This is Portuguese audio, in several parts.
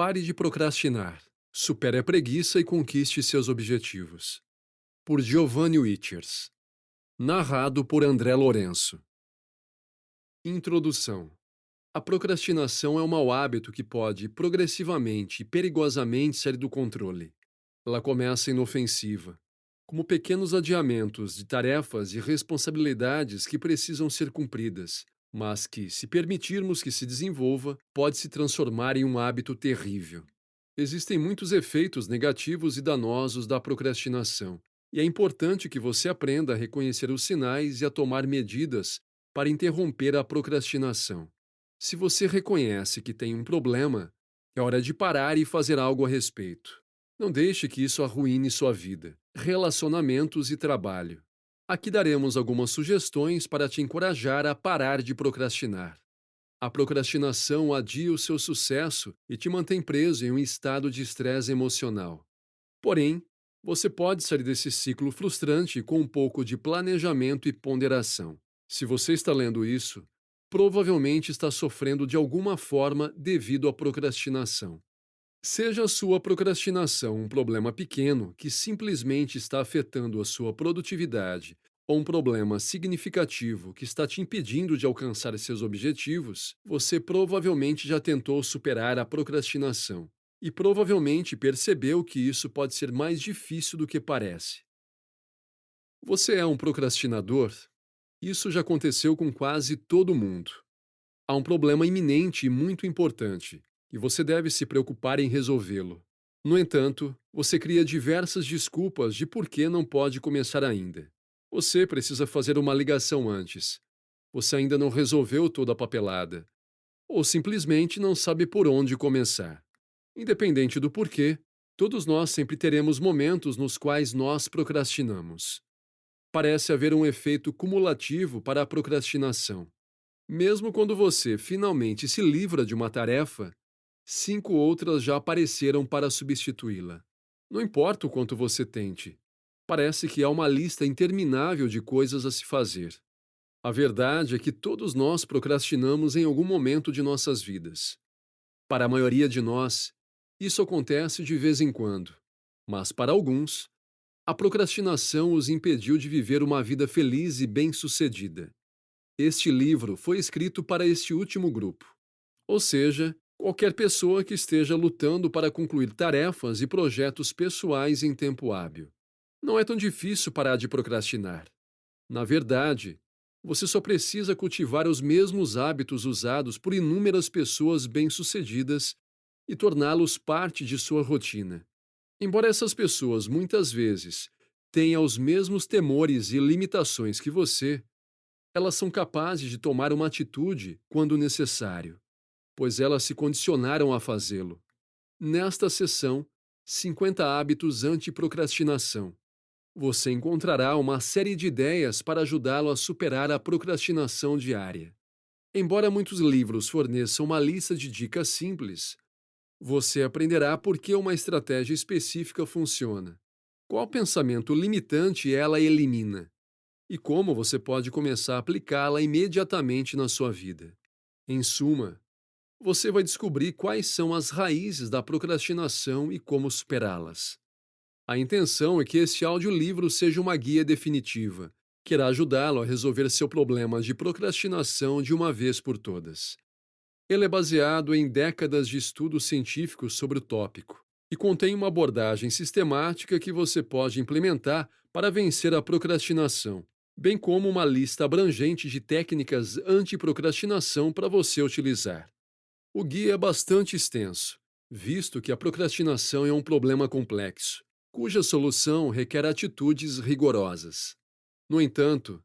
Pare de procrastinar. Supere a preguiça e conquiste seus objetivos. Por Giovanni Wichers. Narrado por André Lourenço. Introdução. A procrastinação é um mau hábito que pode, progressivamente e perigosamente, sair do controle. Ela começa inofensiva, como pequenos adiamentos de tarefas e responsabilidades que precisam ser cumpridas, mas que, se permitirmos que se desenvolva, pode se transformar em um hábito terrível. Existem muitos efeitos negativos e danosos da procrastinação, e é importante que você aprenda a reconhecer os sinais e a tomar medidas para interromper a procrastinação. Se você reconhece que tem um problema, é hora de parar e fazer algo a respeito. Não deixe que isso arruine sua vida, relacionamentos e trabalho. Aqui daremos algumas sugestões para te encorajar a parar de procrastinar. A procrastinação adia o seu sucesso e te mantém preso em um estado de estresse emocional. Porém, você pode sair desse ciclo frustrante com um pouco de planejamento e ponderação. Se você está lendo isso, provavelmente está sofrendo de alguma forma devido à procrastinação. Seja a sua procrastinação um problema pequeno que simplesmente está afetando a sua produtividade, ou um problema significativo que está te impedindo de alcançar seus objetivos, você provavelmente já tentou superar a procrastinação e provavelmente percebeu que isso pode ser mais difícil do que parece. Você é um procrastinador? Isso já aconteceu com quase todo mundo. Há um problema iminente e muito importante, e você deve se preocupar em resolvê-lo. No entanto, você cria diversas desculpas de por que não pode começar ainda. Você precisa fazer uma ligação antes. Você ainda não resolveu toda a papelada. Ou simplesmente não sabe por onde começar. Independente do porquê, todos nós sempre teremos momentos nos quais nós procrastinamos. Parece haver um efeito cumulativo para a procrastinação. Mesmo quando você finalmente se livra de uma tarefa, 5 outras já apareceram para substituí-la. Não importa o quanto você tente, parece que há uma lista interminável de coisas a se fazer. A verdade é que todos nós procrastinamos em algum momento de nossas vidas. Para a maioria de nós, isso acontece de vez em quando, mas para alguns, a procrastinação os impediu de viver uma vida feliz e bem-sucedida. Este livro foi escrito para este último grupo, ou seja, qualquer pessoa que esteja lutando para concluir tarefas e projetos pessoais em tempo hábil. Não é tão difícil parar de procrastinar. Na verdade, você só precisa cultivar os mesmos hábitos usados por inúmeras pessoas bem-sucedidas e torná-los parte de sua rotina. Embora essas pessoas muitas vezes tenham os mesmos temores e limitações que você, elas são capazes de tomar uma atitude quando necessário, pois elas se condicionaram a fazê-lo. Nesta sessão, 50 hábitos anti-procrastinação, você encontrará uma série de ideias para ajudá-lo a superar a procrastinação diária. Embora muitos livros forneçam uma lista de dicas simples, você aprenderá por que uma estratégia específica funciona, qual pensamento limitante ela elimina e como você pode começar a aplicá-la imediatamente na sua vida. Em suma, você vai descobrir quais são as raízes da procrastinação e como superá-las. A intenção é que este audiolivro seja uma guia definitiva, que irá ajudá-lo a resolver seu problema de procrastinação de uma vez por todas. Ele é baseado em décadas de estudos científicos sobre o tópico e contém uma abordagem sistemática que você pode implementar para vencer a procrastinação, bem como uma lista abrangente de técnicas anti-procrastinação para você utilizar. O guia é bastante extenso, visto que a procrastinação é um problema complexo, cuja solução requer atitudes rigorosas. No entanto,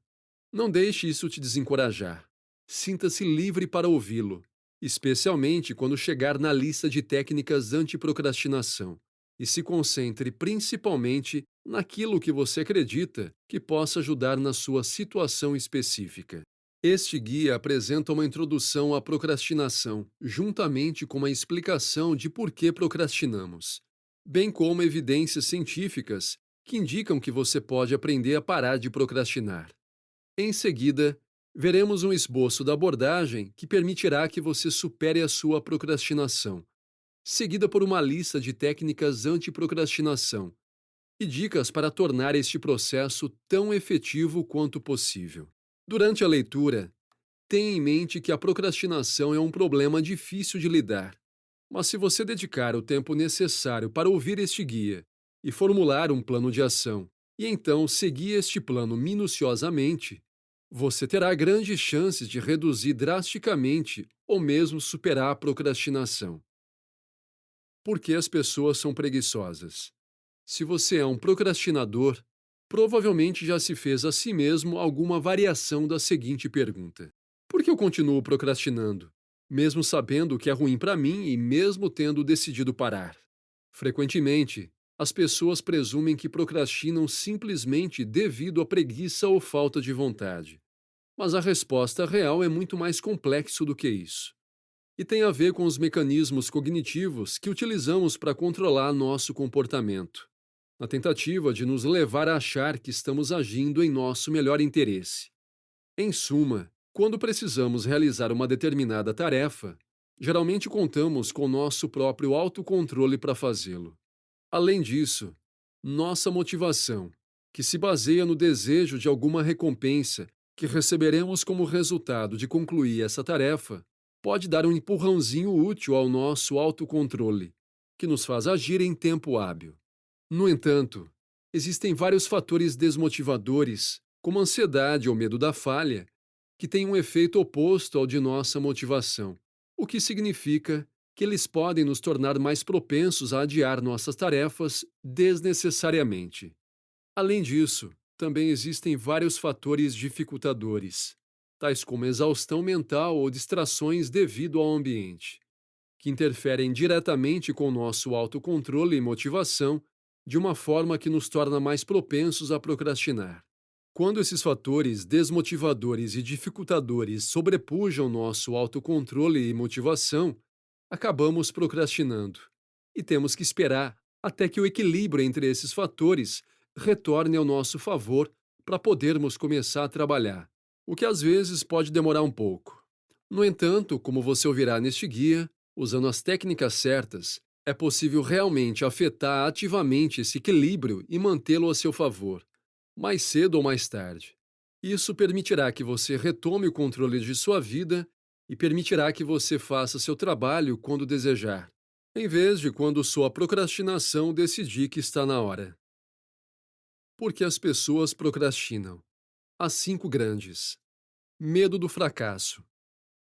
não deixe isso te desencorajar. Sinta-se livre para ouvi-lo, especialmente quando chegar na lista de técnicas anti-procrastinação, e se concentre principalmente naquilo que você acredita que possa ajudar na sua situação específica. Este guia apresenta uma introdução à procrastinação, juntamente com uma explicação de por que procrastinamos, bem como evidências científicas que indicam que você pode aprender a parar de procrastinar. Em seguida, veremos um esboço da abordagem que permitirá que você supere a sua procrastinação, seguida por uma lista de técnicas anti-procrastinação e dicas para tornar este processo tão efetivo quanto possível. Durante a leitura, tenha em mente que a procrastinação é um problema difícil de lidar, mas se você dedicar o tempo necessário para ouvir este guia e formular um plano de ação, e então seguir este plano minuciosamente, você terá grandes chances de reduzir drasticamente ou mesmo superar a procrastinação. Por que as pessoas são preguiçosas? Se você é um procrastinador, provavelmente já se fez a si mesmo alguma variação da seguinte pergunta: por que eu continuo procrastinando, mesmo sabendo que é ruim para mim e mesmo tendo decidido parar? Frequentemente, as pessoas presumem que procrastinam simplesmente devido à preguiça ou falta de vontade. Mas a resposta real é muito mais complexo do que isso. E tem a ver com os mecanismos cognitivos que utilizamos para controlar nosso comportamento, na tentativa de nos levar a achar que estamos agindo em nosso melhor interesse. Em suma, quando precisamos realizar uma determinada tarefa, geralmente contamos com nosso próprio autocontrole para fazê-lo. Além disso, nossa motivação, que se baseia no desejo de alguma recompensa que receberemos como resultado de concluir essa tarefa, pode dar um empurrãozinho útil ao nosso autocontrole, que nos faz agir em tempo hábil. No entanto, existem vários fatores desmotivadores, como a ansiedade ou medo da falha, que têm um efeito oposto ao de nossa motivação, o que significa que eles podem nos tornar mais propensos a adiar nossas tarefas desnecessariamente. Além disso, também existem vários fatores dificultadores, tais como exaustão mental ou distrações devido ao ambiente, que interferem diretamente com nosso autocontrole e motivação de uma forma que nos torna mais propensos a procrastinar. Quando esses fatores desmotivadores e dificultadores sobrepujam nosso autocontrole e motivação, acabamos procrastinando. E temos que esperar até que o equilíbrio entre esses fatores retorne ao nosso favor para podermos começar a trabalhar, o que às vezes pode demorar um pouco. No entanto, como você ouvirá neste guia, usando as técnicas certas, é possível realmente afetar ativamente esse equilíbrio e mantê-lo a seu favor, mais cedo ou mais tarde. Isso permitirá que você retome o controle de sua vida e permitirá que você faça seu trabalho quando desejar, em vez de quando sua procrastinação decidir que está na hora. Por que as pessoas procrastinam? As 5 grandes. Medo do fracasso.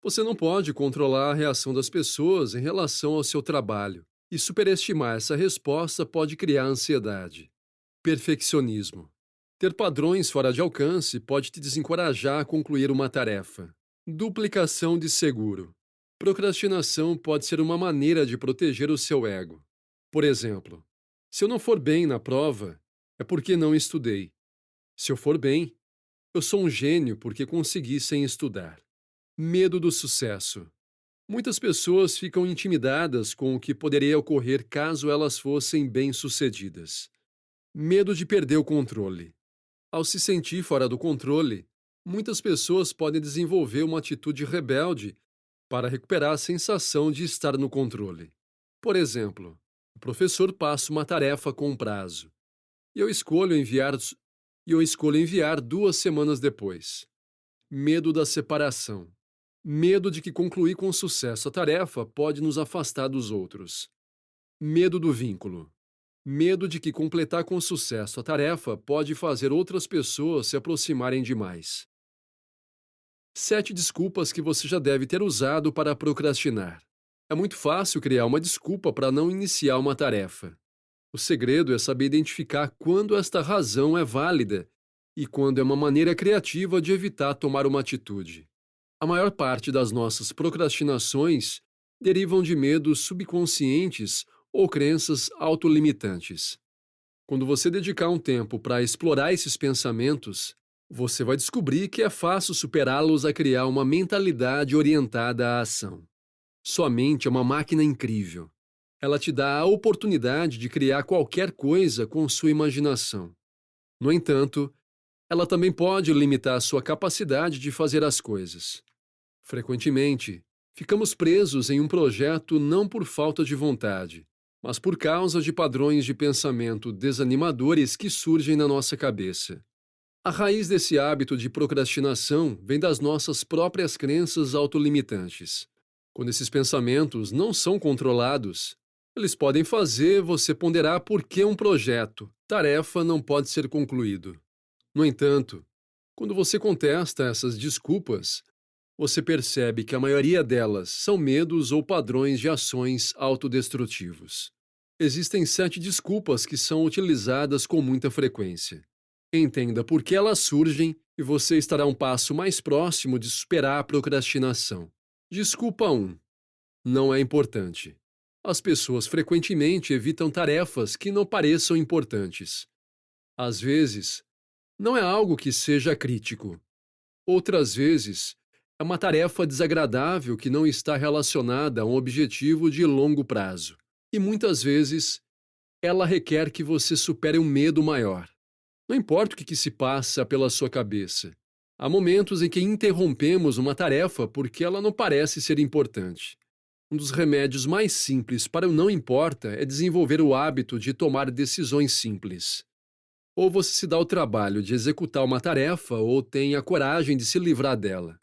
Você não pode controlar a reação das pessoas em relação ao seu trabalho, e superestimar essa resposta pode criar ansiedade. Perfeccionismo. Ter padrões fora de alcance pode te desencorajar a concluir uma tarefa. Duplicação de seguro. Procrastinação pode ser uma maneira de proteger o seu ego. Por exemplo, se eu não for bem na prova, é porque não estudei. Se eu for bem, eu sou um gênio porque consegui sem estudar. Medo do sucesso. Muitas pessoas ficam intimidadas com o que poderia ocorrer caso elas fossem bem-sucedidas. Medo de perder o controle. Ao se sentir fora do controle, muitas pessoas podem desenvolver uma atitude rebelde para recuperar a sensação de estar no controle. Por exemplo, o professor passa uma tarefa com um prazo, e eu escolho enviar 2 semanas depois. Medo da separação. Medo de que concluir com sucesso a tarefa pode nos afastar dos outros. Medo do vínculo. Medo de que completar com sucesso a tarefa pode fazer outras pessoas se aproximarem demais. 7 desculpas que você já deve ter usado para procrastinar. É muito fácil criar uma desculpa para não iniciar uma tarefa. O segredo é saber identificar quando esta razão é válida e quando é uma maneira criativa de evitar tomar uma atitude. A maior parte das nossas procrastinações derivam de medos subconscientes ou crenças autolimitantes. Quando você dedicar um tempo para explorar esses pensamentos, você vai descobrir que é fácil superá-los a criar uma mentalidade orientada à ação. Sua mente é uma máquina incrível. Ela te dá a oportunidade de criar qualquer coisa com sua imaginação. No entanto, ela também pode limitar sua capacidade de fazer as coisas. Frequentemente, Ficamos presos em um projeto não por falta de vontade, mas por causa de padrões de pensamento desanimadores que surgem na nossa cabeça. A raiz desse hábito de procrastinação vem das nossas próprias crenças autolimitantes. Quando esses pensamentos não são controlados, eles podem fazer você ponderar por que um projeto, tarefa não pode ser concluído. No entanto, quando você contesta essas desculpas, você percebe que a maioria delas são medos ou padrões de ações autodestrutivos. Existem 7 desculpas que são utilizadas com muita frequência. Entenda por que elas surgem e você estará um passo mais próximo de superar a procrastinação. Desculpa 1. Não é importante. As pessoas frequentemente evitam tarefas que não pareçam importantes. Às vezes, não é algo que seja crítico. Outras vezes, é uma tarefa desagradável que não está relacionada a um objetivo de longo prazo. E muitas vezes, ela requer que você supere um medo maior. Não importa o que se passa pela sua cabeça. Há momentos em que interrompemos uma tarefa porque ela não parece ser importante. Um dos remédios mais simples para o não importa é desenvolver o hábito de tomar decisões simples. Ou você se dá o trabalho de executar uma tarefa ou tem a coragem de se livrar dela.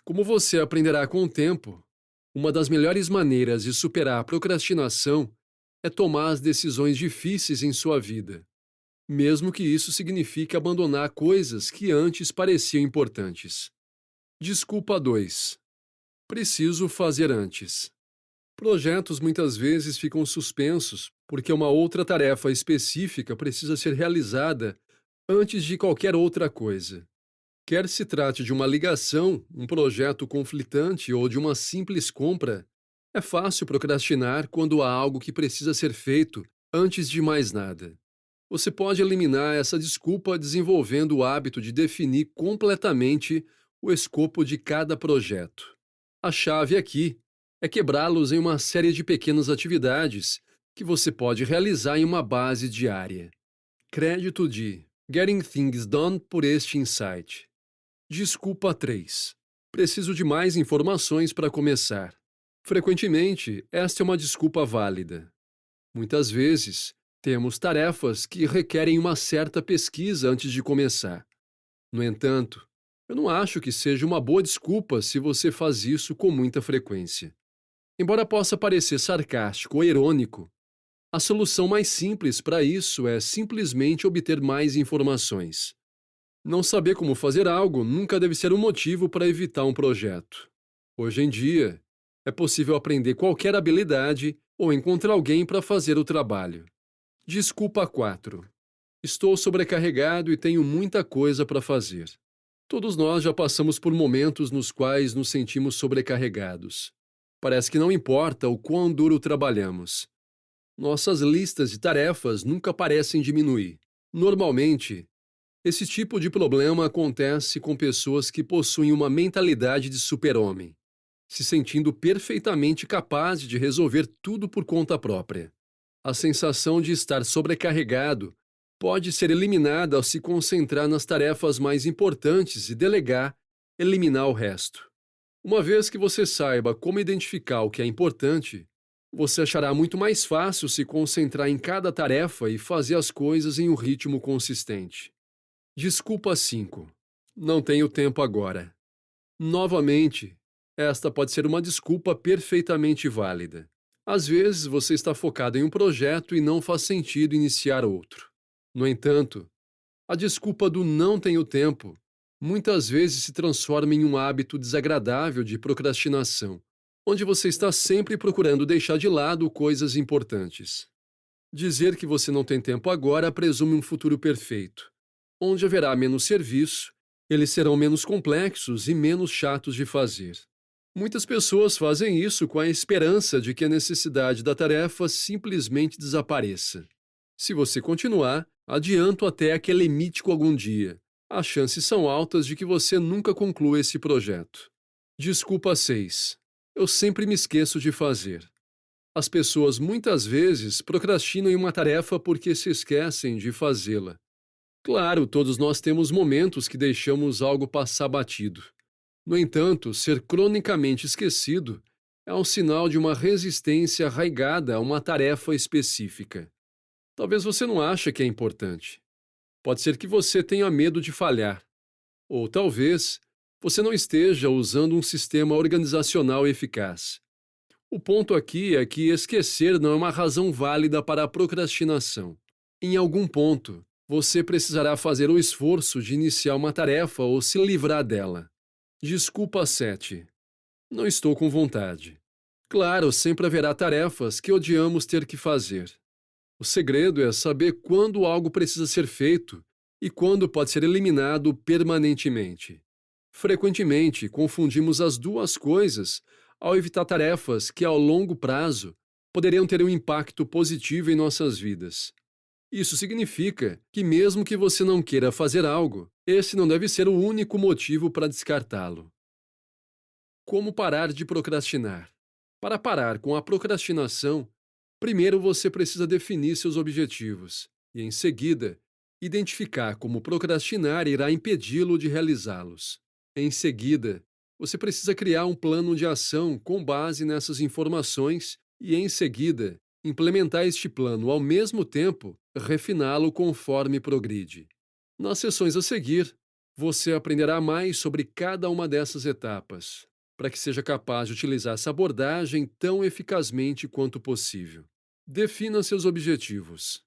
Como você aprenderá com o tempo, uma das melhores maneiras de superar a procrastinação é tomar as decisões difíceis em sua vida, mesmo que isso signifique abandonar coisas que antes pareciam importantes. Desculpa 2. Preciso fazer antes. Projetos muitas vezes ficam suspensos porque uma outra tarefa específica precisa ser realizada antes de qualquer outra coisa. Quer se trate de uma ligação, um projeto conflitante ou de uma simples compra, é fácil procrastinar quando há algo que precisa ser feito antes de mais nada. Você pode eliminar essa desculpa desenvolvendo o hábito de definir completamente o escopo de cada projeto. A chave aqui é quebrá-los em uma série de pequenas atividades que você pode realizar em uma base diária. Crédito de Getting Things Done por este insight. Desculpa 3. Preciso de mais informações para começar. Frequentemente, esta é uma desculpa válida. Muitas vezes, temos tarefas que requerem uma certa pesquisa antes de começar. No entanto, eu não acho que seja uma boa desculpa se você faz isso com muita frequência. Embora possa parecer sarcástico ou irônico, a solução mais simples para isso é simplesmente obter mais informações. Não saber como fazer algo nunca deve ser um motivo para evitar um projeto. Hoje em dia, é possível aprender qualquer habilidade ou encontrar alguém para fazer o trabalho. Desculpa 4. Estou sobrecarregado e tenho muita coisa para fazer. Todos nós já passamos por momentos nos quais nos sentimos sobrecarregados. Parece que não importa o quão duro trabalhamos. Nossas listas de tarefas nunca parecem diminuir. Normalmente, esse tipo de problema acontece com pessoas que possuem uma mentalidade de super-homem, se sentindo perfeitamente capazes de resolver tudo por conta própria. A sensação de estar sobrecarregado pode ser eliminada ao se concentrar nas tarefas mais importantes e eliminar o resto. Uma vez que você saiba como identificar o que é importante, você achará muito mais fácil se concentrar em cada tarefa e fazer as coisas em um ritmo consistente. Desculpa 5. Não tenho tempo agora. Novamente, esta pode ser uma desculpa perfeitamente válida. Às vezes você está focado em um projeto e não faz sentido iniciar outro. No entanto, a desculpa do não tenho tempo muitas vezes se transforma em um hábito desagradável de procrastinação, onde você está sempre procurando deixar de lado coisas importantes. Dizer que você não tem tempo agora presume um futuro perfeito, onde haverá menos serviço, eles serão menos complexos e menos chatos de fazer. Muitas pessoas fazem isso com a esperança de que a necessidade da tarefa simplesmente desapareça. Se você continuar, adianto até que é limítico algum dia. As chances são altas de que você nunca conclua esse projeto. Desculpa 6. Eu sempre me esqueço de fazer. As pessoas muitas vezes procrastinam em uma tarefa porque se esquecem de fazê-la. Claro, todos nós temos momentos que deixamos algo passar batido. No entanto, ser cronicamente esquecido é um sinal de uma resistência arraigada a uma tarefa específica. Talvez você não ache que é importante. Pode ser que você tenha medo de falhar, ou talvez você não esteja usando um sistema organizacional eficaz. O ponto aqui é que esquecer não é uma razão válida para a procrastinação. Em algum ponto, você precisará fazer o esforço de iniciar uma tarefa ou se livrar dela. Desculpa 7. Não estou com vontade. Claro, sempre haverá tarefas que odiamos ter que fazer. O segredo é saber quando algo precisa ser feito e quando pode ser eliminado permanentemente. Frequentemente, confundimos as duas coisas ao evitar tarefas que, ao longo prazo, poderiam ter um impacto positivo em nossas vidas. Isso significa que, mesmo que você não queira fazer algo, esse não deve ser o único motivo para descartá-lo. Como parar de procrastinar? Para parar com a procrastinação, primeiro você precisa definir seus objetivos e, em seguida, identificar como procrastinar irá impedi-lo de realizá-los. Em seguida, você precisa criar um plano de ação com base nessas informações e, em seguida, implementar este plano ao mesmo tempo, refiná-lo conforme progride. Nas sessões a seguir, você aprenderá mais sobre cada uma dessas etapas, para que seja capaz de utilizar essa abordagem tão eficazmente quanto possível. Defina seus objetivos.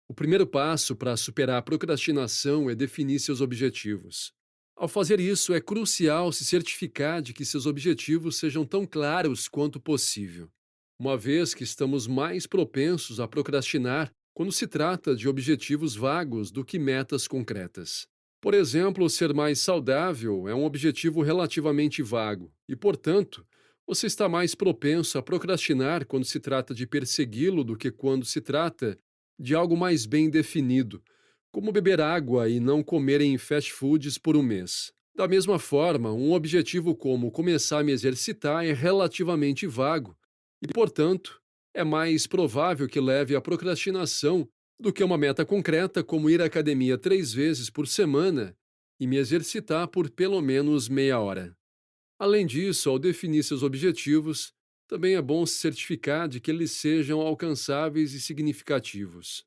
O primeiro passo para superar a procrastinação é definir seus objetivos. Ao fazer isso, é crucial se certificar de que seus objetivos sejam tão claros quanto possível, uma vez que estamos mais propensos a procrastinar quando se trata de objetivos vagos do que metas concretas. Por exemplo, ser mais saudável é um objetivo relativamente vago e, portanto, você está mais propenso a procrastinar quando se trata de persegui-lo do que quando se trata de algo mais bem definido, como beber água e não comer em fast foods por um mês. Da mesma forma, um objetivo como começar a me exercitar é relativamente vago e, portanto, é mais provável que leve à procrastinação do que uma meta concreta como ir à academia 3 vezes por semana e me exercitar por pelo menos meia hora. Além disso, ao definir seus objetivos, também é bom se certificar de que eles sejam alcançáveis e significativos.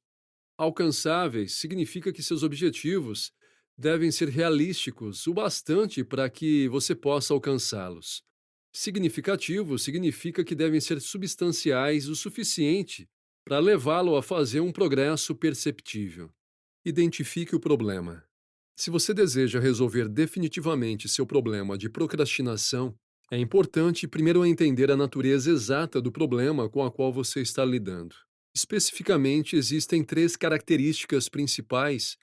Alcançáveis significa que seus objetivos devem ser realísticos o bastante para que você possa alcançá-los. Significativo significa que devem ser substanciais o suficiente para levá-lo a fazer um progresso perceptível. Identifique o problema. Se você deseja resolver definitivamente seu problema de procrastinação, é importante primeiro entender a natureza exata do problema com a qual você está lidando. Especificamente, existem 3 características principais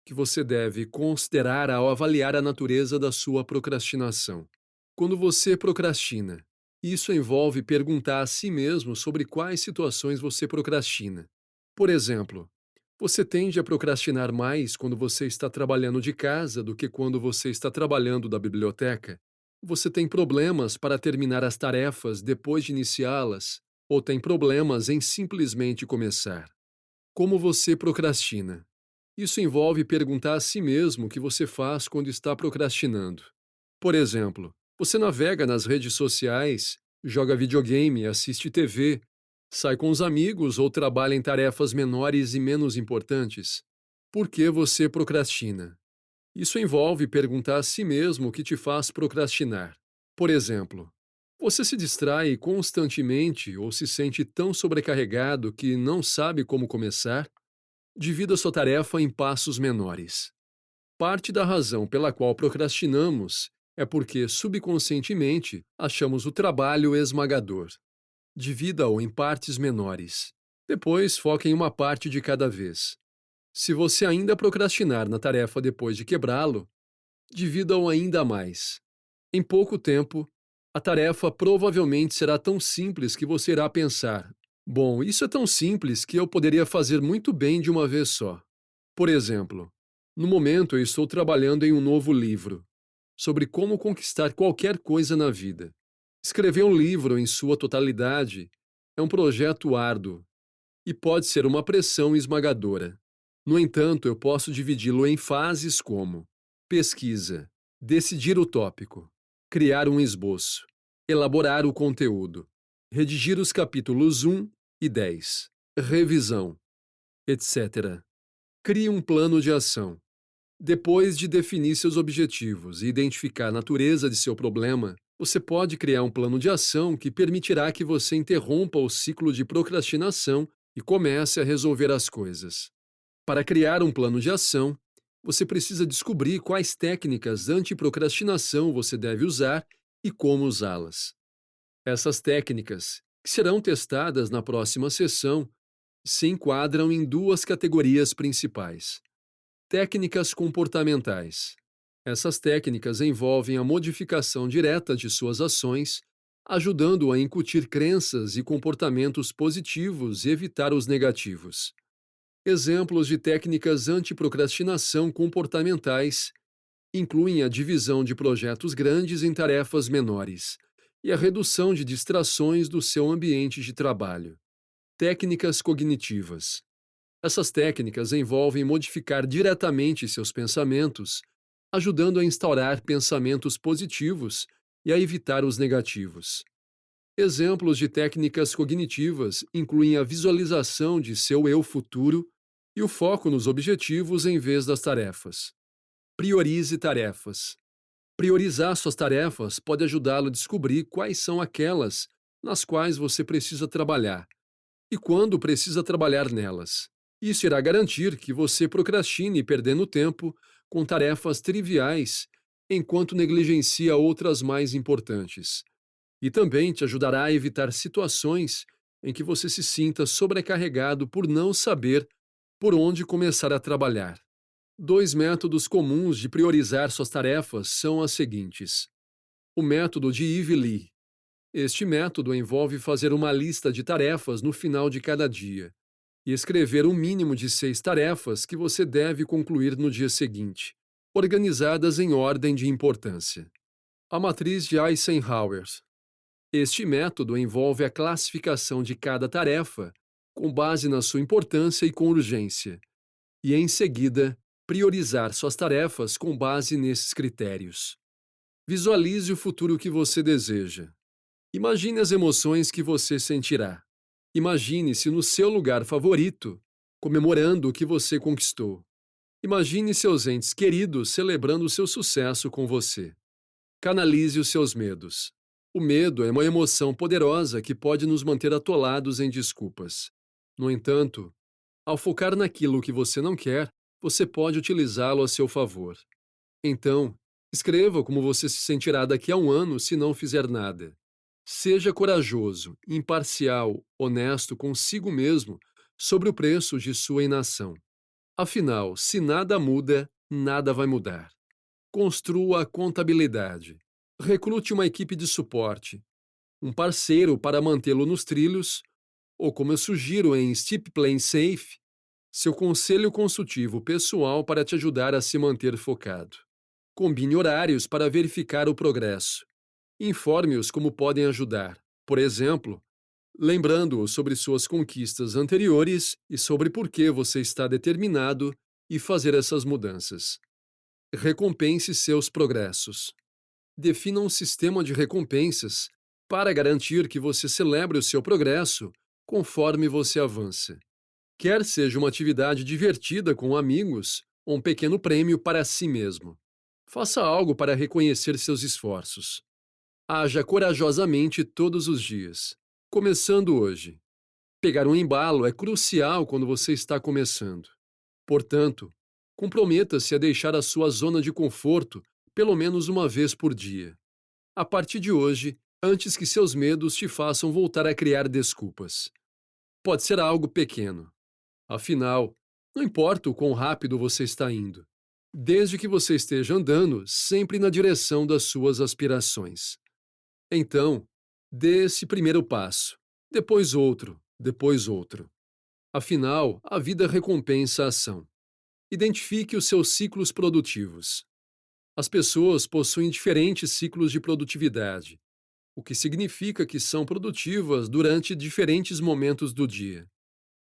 que você deve considerar ao avaliar a natureza da sua procrastinação. Quando você procrastina, isso envolve perguntar a si mesmo sobre quais situações você procrastina. Por exemplo, você tende a procrastinar mais quando você está trabalhando de casa do que quando você está trabalhando da biblioteca? Você tem problemas para terminar as tarefas depois de iniciá-las? Ou tem problemas em simplesmente começar? Como você procrastina? Isso envolve perguntar a si mesmo o que você faz quando está procrastinando. Por exemplo, você navega nas redes sociais, joga videogame, assiste TV, sai com os amigos ou trabalha em tarefas menores e menos importantes? Por que você procrastina? Isso envolve perguntar a si mesmo o que te faz procrastinar. Por exemplo, você se distrai constantemente ou se sente tão sobrecarregado que não sabe como começar? Divida sua tarefa em passos menores. Parte da razão pela qual procrastinamos é porque, subconscientemente, achamos o trabalho esmagador. Divida-o em partes menores. Depois, foque em uma parte de cada vez. Se você ainda procrastinar na tarefa depois de quebrá-lo, divida-o ainda mais. Em pouco tempo, a tarefa provavelmente será tão simples que você irá pensar: bom, isso é tão simples que eu poderia fazer muito bem de uma vez só. Por exemplo, no momento eu estou trabalhando em um novo livro sobre como conquistar qualquer coisa na vida. Escrever um livro em sua totalidade é um projeto árduo e pode ser uma pressão esmagadora. No entanto, eu posso dividi-lo em fases como: pesquisa, decidir o tópico, criar um esboço, elaborar o conteúdo, redigir os capítulos 1 e 10, revisão, etc. Crie um plano de ação. Depois de definir seus objetivos e identificar a natureza de seu problema, você pode criar um plano de ação que permitirá que você interrompa o ciclo de procrastinação e comece a resolver as coisas. Para criar um plano de ação, você precisa descobrir quais técnicas anti-procrastinação você deve usar e como usá-las. Essas técnicas, que serão testadas na próxima sessão, se enquadram em duas categorias principais: técnicas comportamentais. Essas técnicas envolvem a modificação direta de suas ações, ajudando a incutir crenças e comportamentos positivos e evitar os negativos. Exemplos de técnicas antiprocrastinação comportamentais incluem a divisão de projetos grandes em tarefas menores e a redução de distrações do seu ambiente de trabalho. Técnicas cognitivas. Essas técnicas envolvem modificar diretamente seus pensamentos, ajudando a instaurar pensamentos positivos e a evitar os negativos. Exemplos de técnicas cognitivas incluem a visualização de seu eu futuro e o foco nos objetivos em vez das tarefas. Priorize tarefas. Priorizar suas tarefas pode ajudá-lo a descobrir quais são aquelas nas quais você precisa trabalhar e quando precisa trabalhar nelas. Isso irá garantir que você procrastine perdendo tempo com tarefas triviais enquanto negligencia outras mais importantes. E também te ajudará a evitar situações em que você se sinta sobrecarregado por não saber por onde começar a trabalhar. Dois métodos comuns de priorizar suas tarefas são as seguintes: o método de Ivy Lee. Este método envolve fazer uma lista de tarefas no final de cada dia e escrever um mínimo de 6 tarefas que você deve concluir no dia seguinte, organizadas em ordem de importância. A matriz de Eisenhower. Este método envolve a classificação de cada tarefa com base na sua importância e com urgência, e, em seguida, priorizar suas tarefas com base nesses critérios. Visualize o futuro que você deseja. Imagine as emoções que você sentirá. Imagine-se no seu lugar favorito, comemorando o que você conquistou. Imagine seus entes queridos celebrando seu sucesso com você. Canalize os seus medos. O medo é uma emoção poderosa que pode nos manter atolados em desculpas. No entanto, ao focar naquilo que você não quer, você pode utilizá-lo a seu favor. Então, escreva como você se sentirá daqui a um ano se não fizer nada. Seja corajoso, imparcial, honesto consigo mesmo sobre o preço de sua inação. Afinal, se nada muda, nada vai mudar. Construa a contabilidade. Recrute uma equipe de suporte, um parceiro para mantê-lo nos trilhos, ou, como eu sugiro em Steep Playing Safe, seu conselho consultivo pessoal para te ajudar a se manter focado. Combine horários para verificar o progresso. Informe-os como podem ajudar, por exemplo, lembrando-os sobre suas conquistas anteriores e sobre por que você está determinado em fazer essas mudanças. Recompense seus progressos. Defina um sistema de recompensas para garantir que você celebre o seu progresso conforme você avança. Quer seja uma atividade divertida com amigos ou um pequeno prêmio para si mesmo. Faça algo para reconhecer seus esforços. Haja corajosamente todos os dias, começando hoje. Pegar um embalo é crucial quando você está começando. Portanto, comprometa-se a deixar a sua zona de conforto pelo menos uma vez por dia. A partir de hoje, antes que seus medos te façam voltar a criar desculpas. Pode ser algo pequeno. Afinal, não importa o quão rápido você está indo, desde que você esteja andando sempre na direção das suas aspirações. Então, dê esse primeiro passo, depois outro, depois outro. Afinal, a vida recompensa a ação. Identifique os seus ciclos produtivos. As pessoas possuem diferentes ciclos de produtividade, o que significa que são produtivas durante diferentes momentos do dia.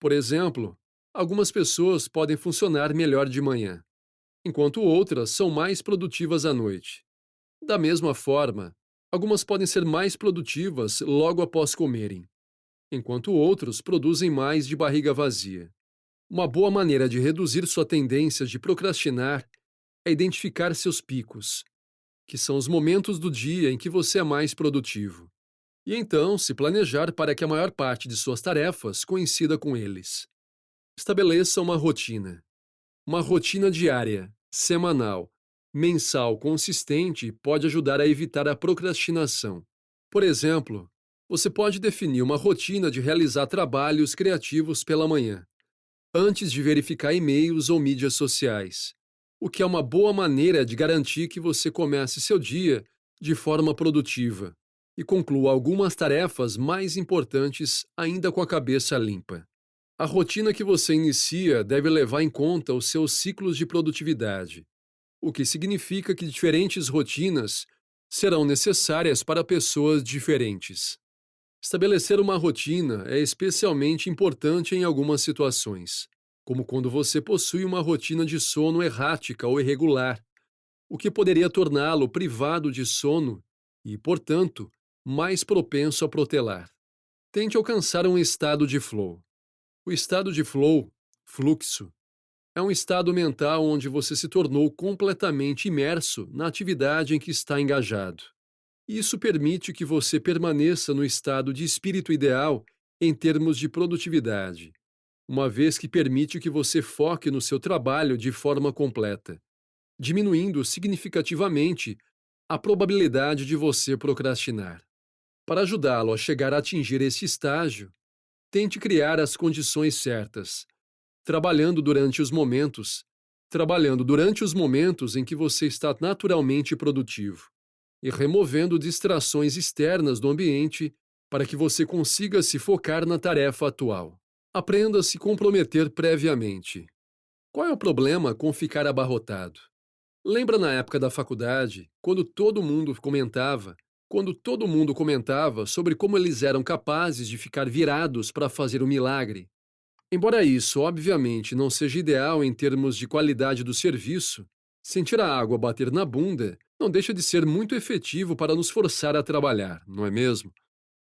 Por exemplo, algumas pessoas podem funcionar melhor de manhã, enquanto outras são mais produtivas à noite. Da mesma forma, algumas podem ser mais produtivas logo após comerem, enquanto outros produzem mais de barriga vazia. Uma boa maneira de reduzir sua tendência de procrastinar é identificar seus picos, que são os momentos do dia em que você é mais produtivo, e então se planejar para que a maior parte de suas tarefas coincida com eles. Estabeleça uma rotina diária, semanal, mensal consistente pode ajudar a evitar a procrastinação. Por exemplo, você pode definir uma rotina de realizar trabalhos criativos pela manhã, antes de verificar e-mails ou mídias sociais, o que é uma boa maneira de garantir que você comece seu dia de forma produtiva e conclua algumas tarefas mais importantes ainda com a cabeça limpa. A rotina que você inicia deve levar em conta os seus ciclos de produtividade, o que significa que diferentes rotinas serão necessárias para pessoas diferentes. Estabelecer uma rotina é especialmente importante em algumas situações, como quando você possui uma rotina de sono errática ou irregular, o que poderia torná-lo privado de sono e, portanto, mais propenso a protelar. Tente alcançar um estado de flow. O estado de flow, fluxo, é um estado mental onde você se tornou completamente imerso na atividade em que está engajado. Isso permite que você permaneça no estado de espírito ideal em termos de produtividade, uma vez que permite que você foque no seu trabalho de forma completa, diminuindo significativamente a probabilidade de você procrastinar. Para ajudá-lo a chegar a atingir esse estágio, tente criar as condições certas, trabalhando durante os momentos, trabalhando durante os momentos em que você está naturalmente produtivo e removendo distrações externas do ambiente para que você consiga se focar na tarefa atual. Aprenda a se comprometer previamente. Qual é o problema com ficar abarrotado? Lembra na época da faculdade, quando todo mundo comentava sobre como eles eram capazes de ficar virados para fazer o milagre? Embora isso, obviamente, não seja ideal em termos de qualidade do serviço, sentir a água bater na bunda não deixa de ser muito efetivo para nos forçar a trabalhar, não é mesmo?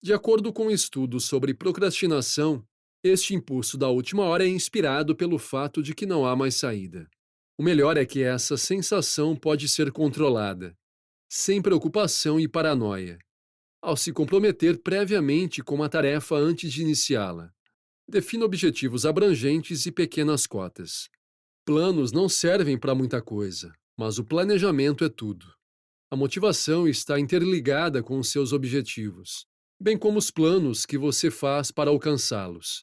De acordo com estudos sobre procrastinação, este impulso da última hora é inspirado pelo fato de que não há mais saída. O melhor é que essa sensação pode ser controlada, sem preocupação e paranoia, ao se comprometer previamente com uma tarefa antes de iniciá-la. Defina objetivos abrangentes e pequenas cotas. Planos não servem para muita coisa, mas o planejamento é tudo. A motivação está interligada com os seus objetivos, bem como os planos que você faz para alcançá-los.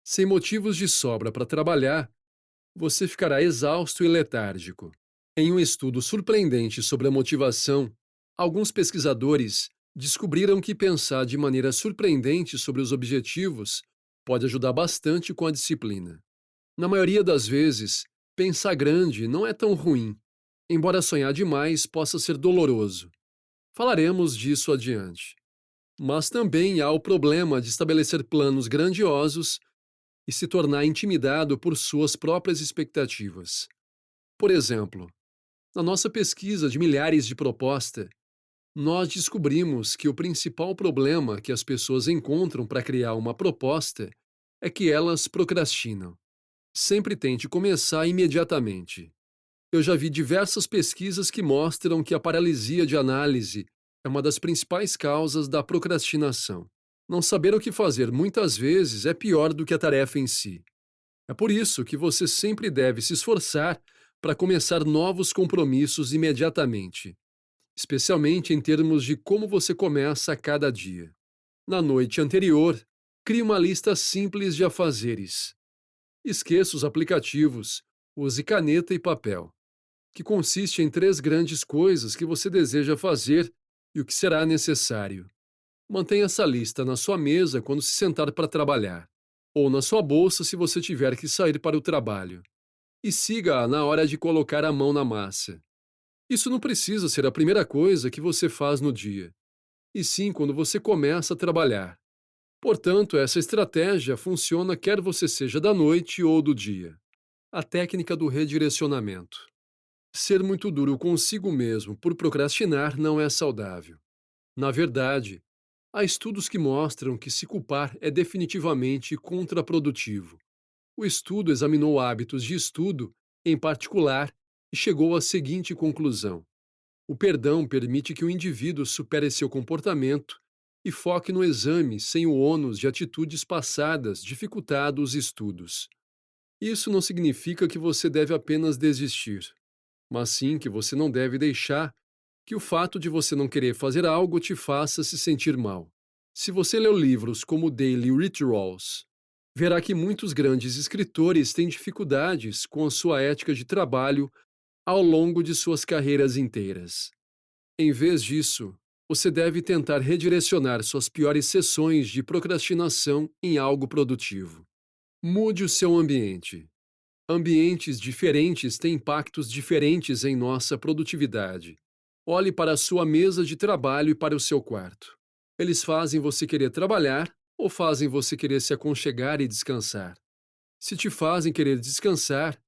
Sem motivos de sobra para trabalhar, você ficará exausto e letárgico. Em um estudo surpreendente sobre a motivação, alguns pesquisadores descobriram que pensar de maneira surpreendente sobre os objetivos pode ajudar bastante com a disciplina. Na maioria das vezes, pensar grande não é tão ruim, embora sonhar demais possa ser doloroso. Falaremos disso adiante. Mas também há o problema de estabelecer planos grandiosos e se tornar intimidado por suas próprias expectativas. Por exemplo, na nossa pesquisa de milhares de propostas, nós descobrimos que o principal problema que as pessoas encontram para criar uma proposta é que elas procrastinam. Sempre tente começar imediatamente. Eu já vi diversas pesquisas que mostram que a paralisia de análise é uma das principais causas da procrastinação. Não saber o que fazer muitas vezes é pior do que a tarefa em si. É por isso que você sempre deve se esforçar para começar novos compromissos imediatamente, especialmente em termos de como você começa a cada dia. Na noite anterior, crie uma lista simples de afazeres. Esqueça os aplicativos, use caneta e papel, que consiste em 3 grandes coisas que você deseja fazer e o que será necessário. Mantenha essa lista na sua mesa quando se sentar para trabalhar, ou na sua bolsa se você tiver que sair para o trabalho. E siga-a na hora de colocar a mão na massa. Isso não precisa ser a primeira coisa que você faz no dia, e sim quando você começa a trabalhar. Portanto, essa estratégia funciona quer você seja da noite ou do dia. A técnica do redirecionamento. Ser muito duro consigo mesmo por procrastinar não é saudável. Na verdade, há estudos que mostram que se culpar é definitivamente contraprodutivo. O estudo examinou hábitos de estudo, em particular, e chegou à seguinte conclusão: o perdão permite que o indivíduo supere seu comportamento e foque no exame sem o ônus de atitudes passadas dificultado os estudos. Isso não significa que você deve apenas desistir, mas sim que você não deve deixar que o fato de você não querer fazer algo te faça se sentir mal. Se você leu livros como Daily Rituals, verá que muitos grandes escritores têm dificuldades com a sua ética de trabalho ao longo de suas carreiras inteiras. Em vez disso, você deve tentar redirecionar suas piores sessões de procrastinação em algo produtivo. Mude o seu ambiente. Ambientes diferentes têm impactos diferentes em nossa produtividade. Olhe para a sua mesa de trabalho e para o seu quarto. Eles fazem você querer trabalhar ou fazem você querer se aconchegar e descansar? Se te fazem querer descansar,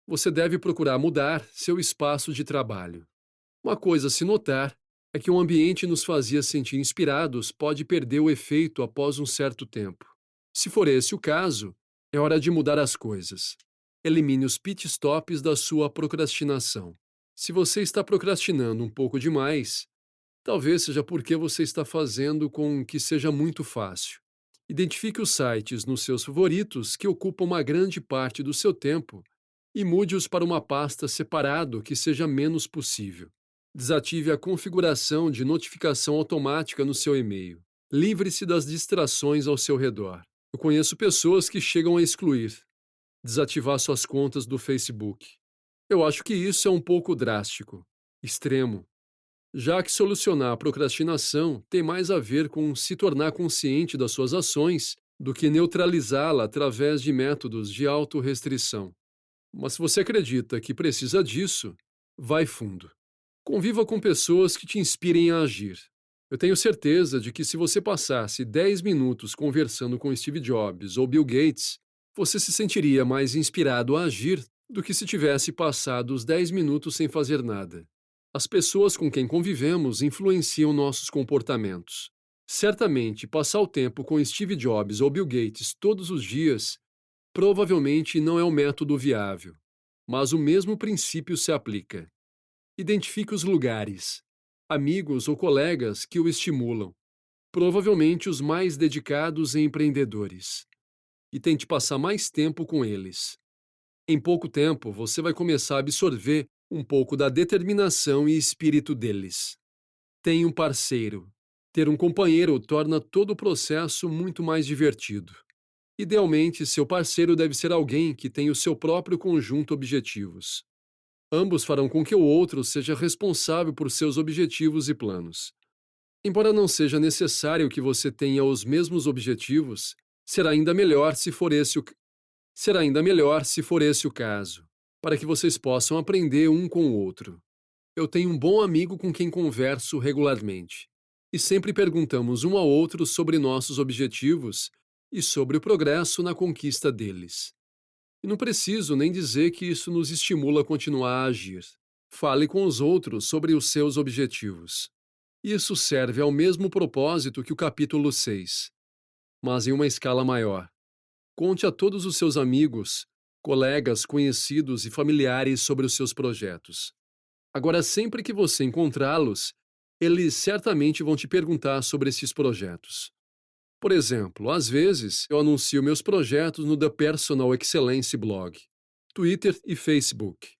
você deve procurar mudar seu espaço de trabalho. Uma coisa a se notar é que um ambiente nos fazia sentir inspirados pode perder o efeito após um certo tempo. Se for esse o caso, é hora de mudar as coisas. Elimine os pit stops da sua procrastinação. Se você está procrastinando um pouco demais, talvez seja porque você está fazendo com que seja muito fácil. Identifique os sites nos seus favoritos que ocupam uma grande parte do seu tempo e mude-os para uma pasta separado que seja menos possível. Desative a configuração de notificação automática no seu e-mail. Livre-se das distrações ao seu redor. Eu conheço pessoas que chegam a excluir, desativar suas contas do Facebook. Eu acho que isso é um pouco drástico, extremo, já que solucionar a procrastinação tem mais a ver com se tornar consciente das suas ações do que neutralizá-la através de métodos de autorrestrição. Mas se você acredita que precisa disso, vai fundo. Conviva com pessoas que te inspirem a agir. Eu tenho certeza de que se você passasse 10 minutos conversando com Steve Jobs ou Bill Gates, você se sentiria mais inspirado a agir do que se tivesse passado os 10 minutos sem fazer nada. As pessoas com quem convivemos influenciam nossos comportamentos. Certamente, passar o tempo com Steve Jobs ou Bill Gates todos os dias provavelmente não é um método viável, mas o mesmo princípio se aplica. Identifique os lugares, amigos ou colegas que o estimulam, provavelmente os mais dedicados e empreendedores, e tente passar mais tempo com eles. Em pouco tempo, você vai começar a absorver um pouco da determinação e espírito deles. Tenha um parceiro. Ter um companheiro torna todo o processo muito mais divertido. Idealmente, seu parceiro deve ser alguém que tem o seu próprio conjunto de objetivos. Ambos farão com que o outro seja responsável por seus objetivos e planos. Embora não seja necessário que você tenha os mesmos objetivos, será ainda melhor se for esse o, será ainda melhor se for esse o caso, para que vocês possam aprender um com o outro. Eu tenho um bom amigo com quem converso regularmente, e sempre perguntamos um ao outro sobre nossos objetivos e sobre o progresso na conquista deles. E não preciso nem dizer que isso nos estimula a continuar a agir. Fale com os outros sobre os seus objetivos. Isso serve ao mesmo propósito que o capítulo 6, mas em uma escala maior. Conte a todos os seus amigos, colegas, conhecidos e familiares sobre os seus projetos. Agora, sempre que você encontrá-los, eles certamente vão te perguntar sobre esses projetos. Por exemplo, às vezes eu anuncio meus projetos no The Personal Excellence blog, Twitter e Facebook.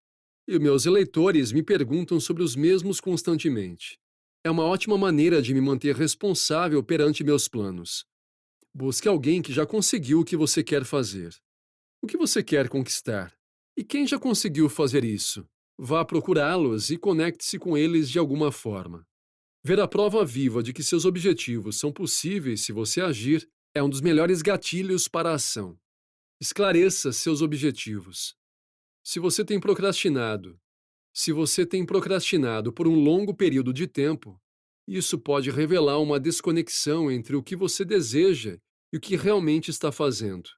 E meus eleitores me perguntam sobre os mesmos constantemente. É uma ótima maneira de me manter responsável perante meus planos. Busque alguém que já conseguiu o que você quer fazer. O que você quer conquistar? E quem já conseguiu fazer isso? Vá procurá-los e conecte-se com eles de alguma forma. Ver a prova viva de que seus objetivos são possíveis se você agir é um dos melhores gatilhos para a ação. Esclareça seus objetivos. Se você tem procrastinado, se você tem procrastinado por um longo período de tempo, isso pode revelar uma desconexão entre o que você deseja e o que realmente está fazendo.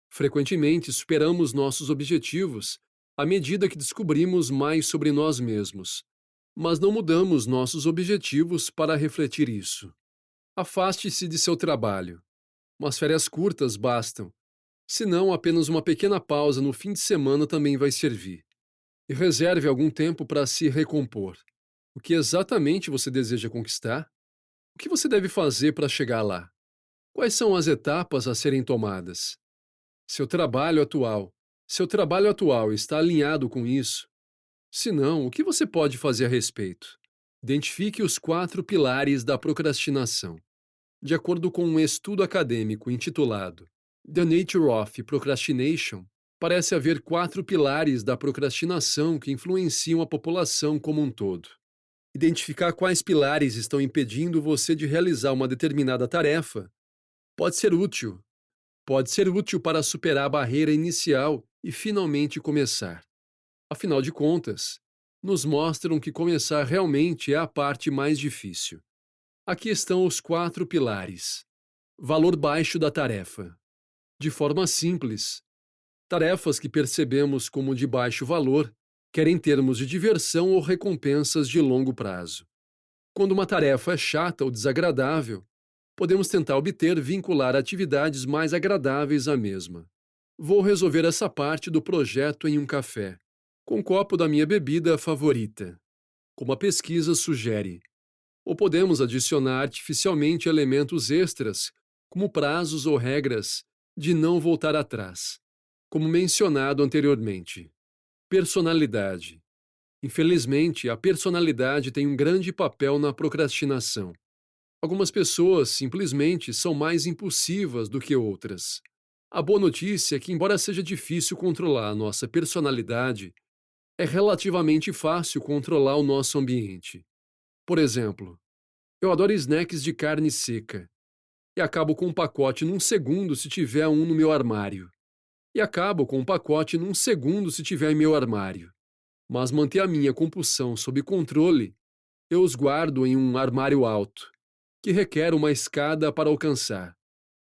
Frequentemente superamos nossos objetivos à medida que descobrimos mais sobre nós mesmos, mas não mudamos nossos objetivos para refletir isso. Afaste-se de seu trabalho. Umas férias curtas bastam. Se não, apenas uma pequena pausa no fim de semana também vai servir. E reserve algum tempo para se recompor. O que exatamente você deseja conquistar? O que você deve fazer para chegar lá? Quais são as etapas a serem tomadas? Seu trabalho atual. Seu trabalho atual está alinhado com isso? Se não, o que você pode fazer a respeito? Identifique os 4 pilares da procrastinação. De acordo com um estudo acadêmico intitulado The Nature of Procrastination, parece haver 4 pilares da procrastinação que influenciam a população como um todo. Identificar quais pilares estão impedindo você de realizar uma determinada tarefa pode ser útil. Pode ser útil para superar a barreira inicial e finalmente começar. Afinal de contas, nos mostram que começar realmente é a parte mais difícil. Aqui estão os 4 pilares. Valor baixo da tarefa. De forma simples, tarefas que percebemos como de baixo valor, quer em termos de diversão ou recompensas de longo prazo. Quando uma tarefa é chata ou desagradável, podemos tentar vincular atividades mais agradáveis à mesma. Vou resolver essa parte do projeto em um café, com um copo da minha bebida favorita, como a pesquisa sugere. Ou podemos adicionar artificialmente elementos extras, como prazos ou regras, de não voltar atrás, como mencionado anteriormente. Personalidade. Infelizmente, a personalidade tem um grande papel na procrastinação. Algumas pessoas simplesmente são mais impulsivas do que outras. A boa notícia é que, embora seja difícil controlar a nossa personalidade, é relativamente fácil controlar o nosso ambiente. Por exemplo, eu adoro snacks de carne seca e acabo com um pacote num segundo se tiver um no meu armário. E acabo com um pacote num segundo se tiver em meu armário. Mas manter a minha compulsão sob controle, eu os guardo em um armário alto, que requer uma escada para alcançar,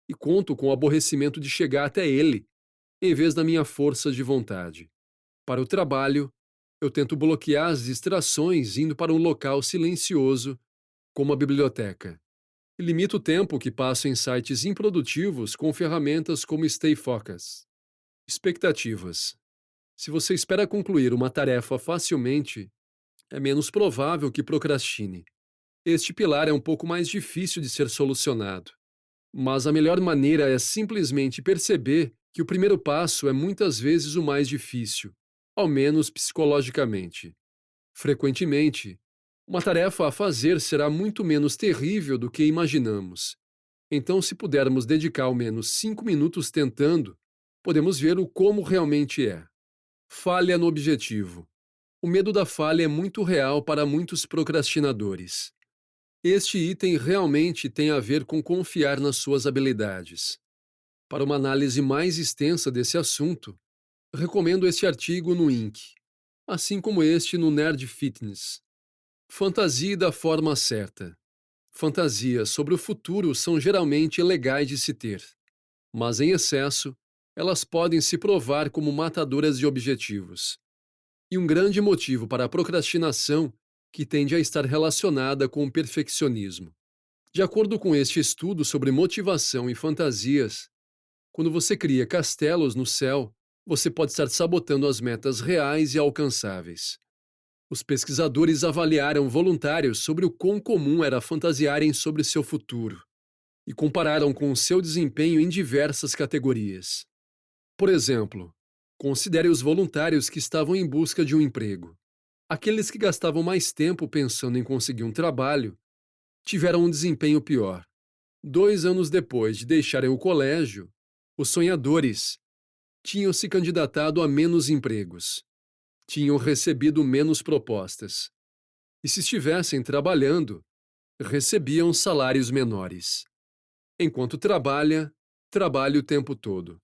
e conto com o aborrecimento de chegar até ele, em vez da minha força de vontade. Para o trabalho, eu tento bloquear as distrações indo para um local silencioso, como a biblioteca. E limito o tempo que passo em sites improdutivos com ferramentas como Stay Focus. Expectativas. Se você espera concluir uma tarefa facilmente, é menos provável que procrastine. Este pilar é um pouco mais difícil de ser solucionado, mas a melhor maneira é simplesmente perceber que o primeiro passo é muitas vezes o mais difícil, ao menos psicologicamente. Frequentemente, uma tarefa a fazer será muito menos terrível do que imaginamos. Então, se pudermos dedicar ao menos 5 minutos tentando, podemos ver o como realmente é. Falha no objetivo. O medo da falha é muito real para muitos procrastinadores. Este item realmente tem a ver com confiar nas suas habilidades. Para uma análise mais extensa desse assunto, recomendo este artigo no Inc., assim como este no Nerd Fitness. Fantasia da forma certa. Fantasias sobre o futuro são geralmente legais de se ter, mas em excesso, elas podem se provar como matadoras de objetivos. E um grande motivo para a procrastinação que tende a estar relacionada com o perfeccionismo. De acordo com este estudo sobre motivação e fantasias, quando você cria castelos no céu, você pode estar sabotando as metas reais e alcançáveis. Os pesquisadores avaliaram voluntários sobre o quão comum era fantasiarem sobre seu futuro e compararam com o seu desempenho em diversas categorias. Por exemplo, considere os voluntários que estavam em busca de um emprego. Aqueles que gastavam mais tempo pensando em conseguir um trabalho tiveram um desempenho pior. 2 anos depois de deixarem o colégio, os sonhadores tinham se candidatado a menos empregos, tinham recebido menos propostas, e se estivessem trabalhando, recebiam salários menores. Enquanto trabalhe o tempo todo.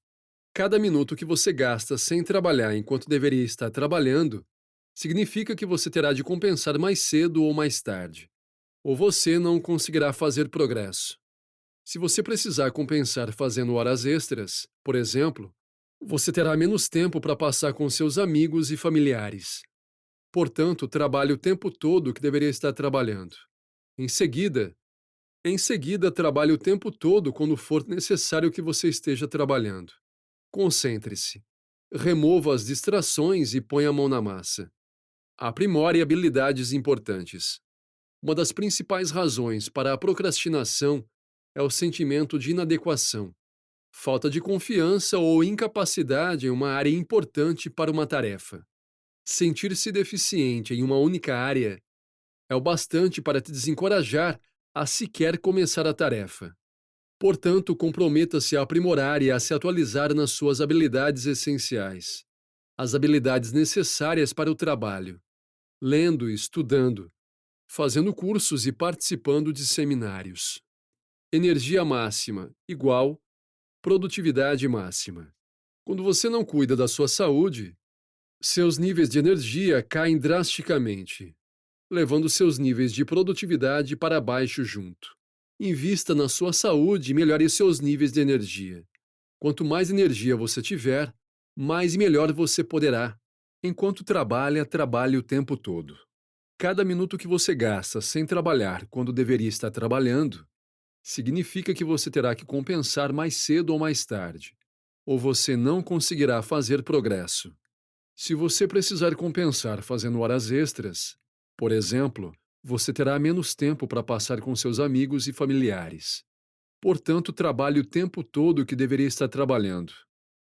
Cada minuto que você gasta sem trabalhar enquanto deveria estar trabalhando, significa que você terá de compensar mais cedo ou mais tarde, ou você não conseguirá fazer progresso. Se você precisar compensar fazendo horas extras, por exemplo, Você terá menos tempo para passar com seus amigos e familiares. Portanto, trabalhe o tempo todo que deveria estar trabalhando. Em seguida, trabalhe o tempo todo quando for necessário que você esteja trabalhando. Concentre-se. Remova as distrações e ponha a mão na massa. Aprimore habilidades importantes. Uma das principais razões para a procrastinação é o sentimento de inadequação, falta de confiança ou incapacidade em uma área importante para uma tarefa. Sentir-se deficiente em uma única área é o bastante para te desencorajar a sequer começar a tarefa. Portanto, comprometa-se a aprimorar e a se atualizar nas suas habilidades essenciais, as habilidades necessárias para o trabalho, lendo e estudando, fazendo cursos e participando de seminários. Energia máxima igual produtividade máxima. Quando você não cuida da sua saúde, seus níveis de energia caem drasticamente, levando seus níveis de produtividade para baixo junto. Invista na sua saúde e melhore seus níveis de energia. Quanto mais energia você tiver, mais e melhor você poderá. Enquanto trabalha, trabalhe o tempo todo. Cada minuto que você gasta sem trabalhar quando deveria estar trabalhando, significa que você terá que compensar mais cedo ou mais tarde, ou você não conseguirá fazer progresso. Se você precisar compensar fazendo horas extras, por exemplo, você terá menos tempo para passar com seus amigos e familiares. Portanto, trabalhe o tempo todo que deveria estar trabalhando.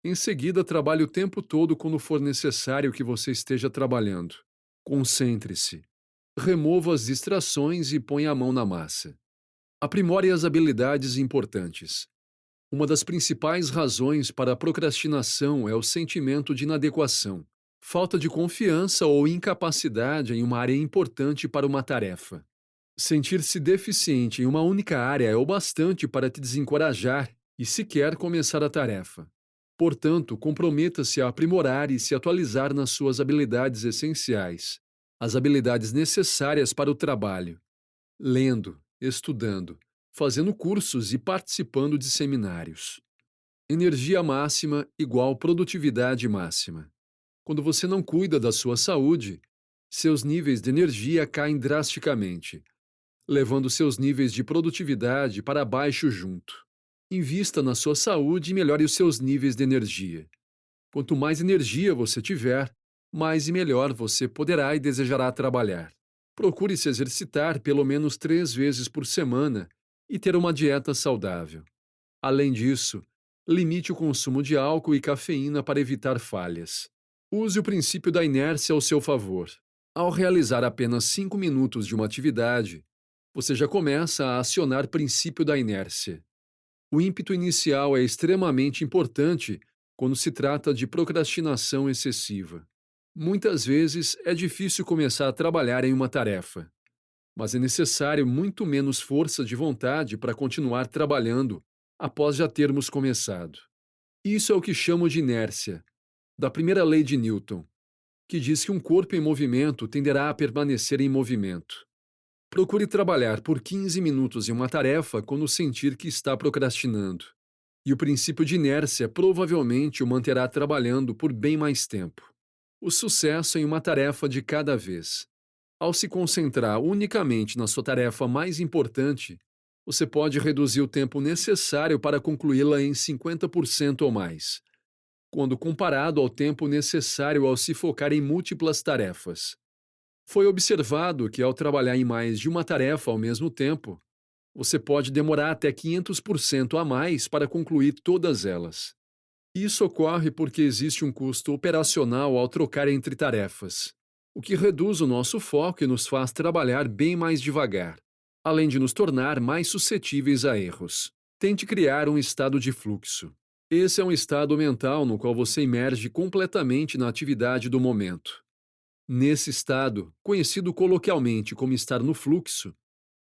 Em seguida, trabalhe o tempo todo quando for necessário que você esteja trabalhando. Concentre-se. Remova as distrações e ponha a mão na massa. Aprimore as habilidades importantes. Uma das principais razões para a procrastinação é o sentimento de inadequação, falta de confiança ou incapacidade em uma área importante para uma tarefa. Sentir-se deficiente em uma única área é o bastante para te desencorajar e sequer começar a tarefa. Portanto, comprometa-se a aprimorar e se atualizar nas suas habilidades essenciais, as habilidades necessárias para o trabalho, lendo, estudando, fazendo cursos e participando de seminários. Energia máxima igual produtividade máxima. Quando você não cuida da sua saúde, seus níveis de energia caem drasticamente, levando seus níveis de produtividade para baixo junto. Invista na sua saúde e melhore os seus níveis de energia. Quanto mais energia você tiver, mais e melhor você poderá e desejará trabalhar. Procure se exercitar pelo menos 3 vezes por semana e ter uma dieta saudável. Além disso, limite o consumo de álcool e cafeína para evitar falhas. Use o princípio da inércia ao seu favor. Ao realizar apenas 5 minutos de uma atividade, você já começa a acionar o princípio da inércia. O ímpeto inicial é extremamente importante quando se trata de procrastinação excessiva. Muitas vezes é difícil começar a trabalhar em uma tarefa, mas é necessário muito menos força de vontade para continuar trabalhando após já termos começado. Isso é o que chamo de inércia, da primeira lei de Newton, que diz que um corpo em movimento tenderá a permanecer em movimento. Procure trabalhar por 15 minutos em uma tarefa quando sentir que está procrastinando. E o princípio de inércia provavelmente o manterá trabalhando por bem mais tempo. O sucesso em uma tarefa de cada vez. Ao se concentrar unicamente na sua tarefa mais importante, você pode reduzir o tempo necessário para concluí-la em 50% ou mais, quando comparado ao tempo necessário ao se focar em múltiplas tarefas. Foi observado que, ao trabalhar em mais de uma tarefa ao mesmo tempo, você pode demorar até 500% a mais para concluir todas elas. Isso ocorre porque existe um custo operacional ao trocar entre tarefas, o que reduz o nosso foco e nos faz trabalhar bem mais devagar, além de nos tornar mais suscetíveis a erros. Tente criar um estado de fluxo. Esse é um estado mental no qual você imerge completamente na atividade do momento. Nesse estado, conhecido coloquialmente como estar no fluxo,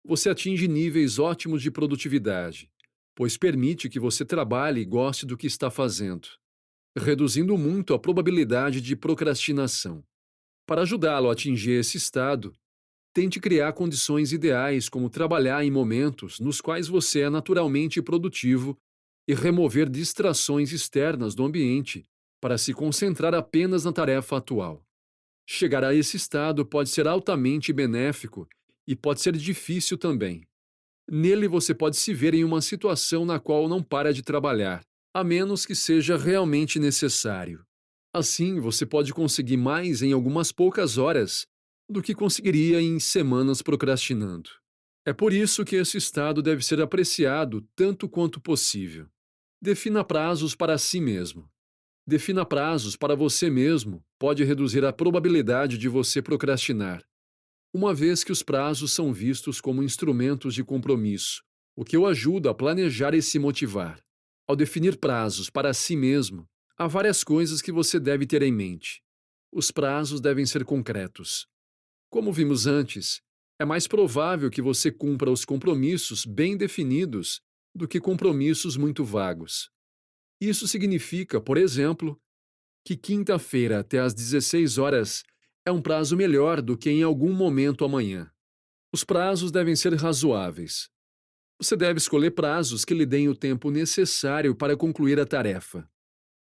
você atinge níveis ótimos de produtividade, pois permite que você trabalhe e goste do que está fazendo, reduzindo muito a probabilidade de procrastinação. Para ajudá-lo a atingir esse estado, tente criar condições ideais, como trabalhar em momentos nos quais você é naturalmente produtivo e remover distrações externas do ambiente para se concentrar apenas na tarefa atual. Chegar a esse estado pode ser altamente benéfico e pode ser difícil também. Nele você pode se ver em uma situação na qual não para de trabalhar, a menos que seja realmente necessário. Assim, você pode conseguir mais em algumas poucas horas do que conseguiria em semanas procrastinando. É por isso que esse estado deve ser apreciado tanto quanto possível. Defina prazos para si mesmo. Defina prazos para você mesmo pode reduzir a probabilidade de você procrastinar, uma vez que os prazos são vistos como instrumentos de compromisso, o que o ajuda a planejar e se motivar. Ao definir prazos para si mesmo, há várias coisas que você deve ter em mente. Os prazos devem ser concretos. Como vimos antes, é mais provável que você cumpra os compromissos bem definidos do que compromissos muito vagos. Isso significa, por exemplo, que quinta-feira até às 16 horas é um prazo melhor do que em algum momento amanhã. Os prazos devem ser razoáveis. Você deve escolher prazos que lhe deem o tempo necessário para concluir a tarefa,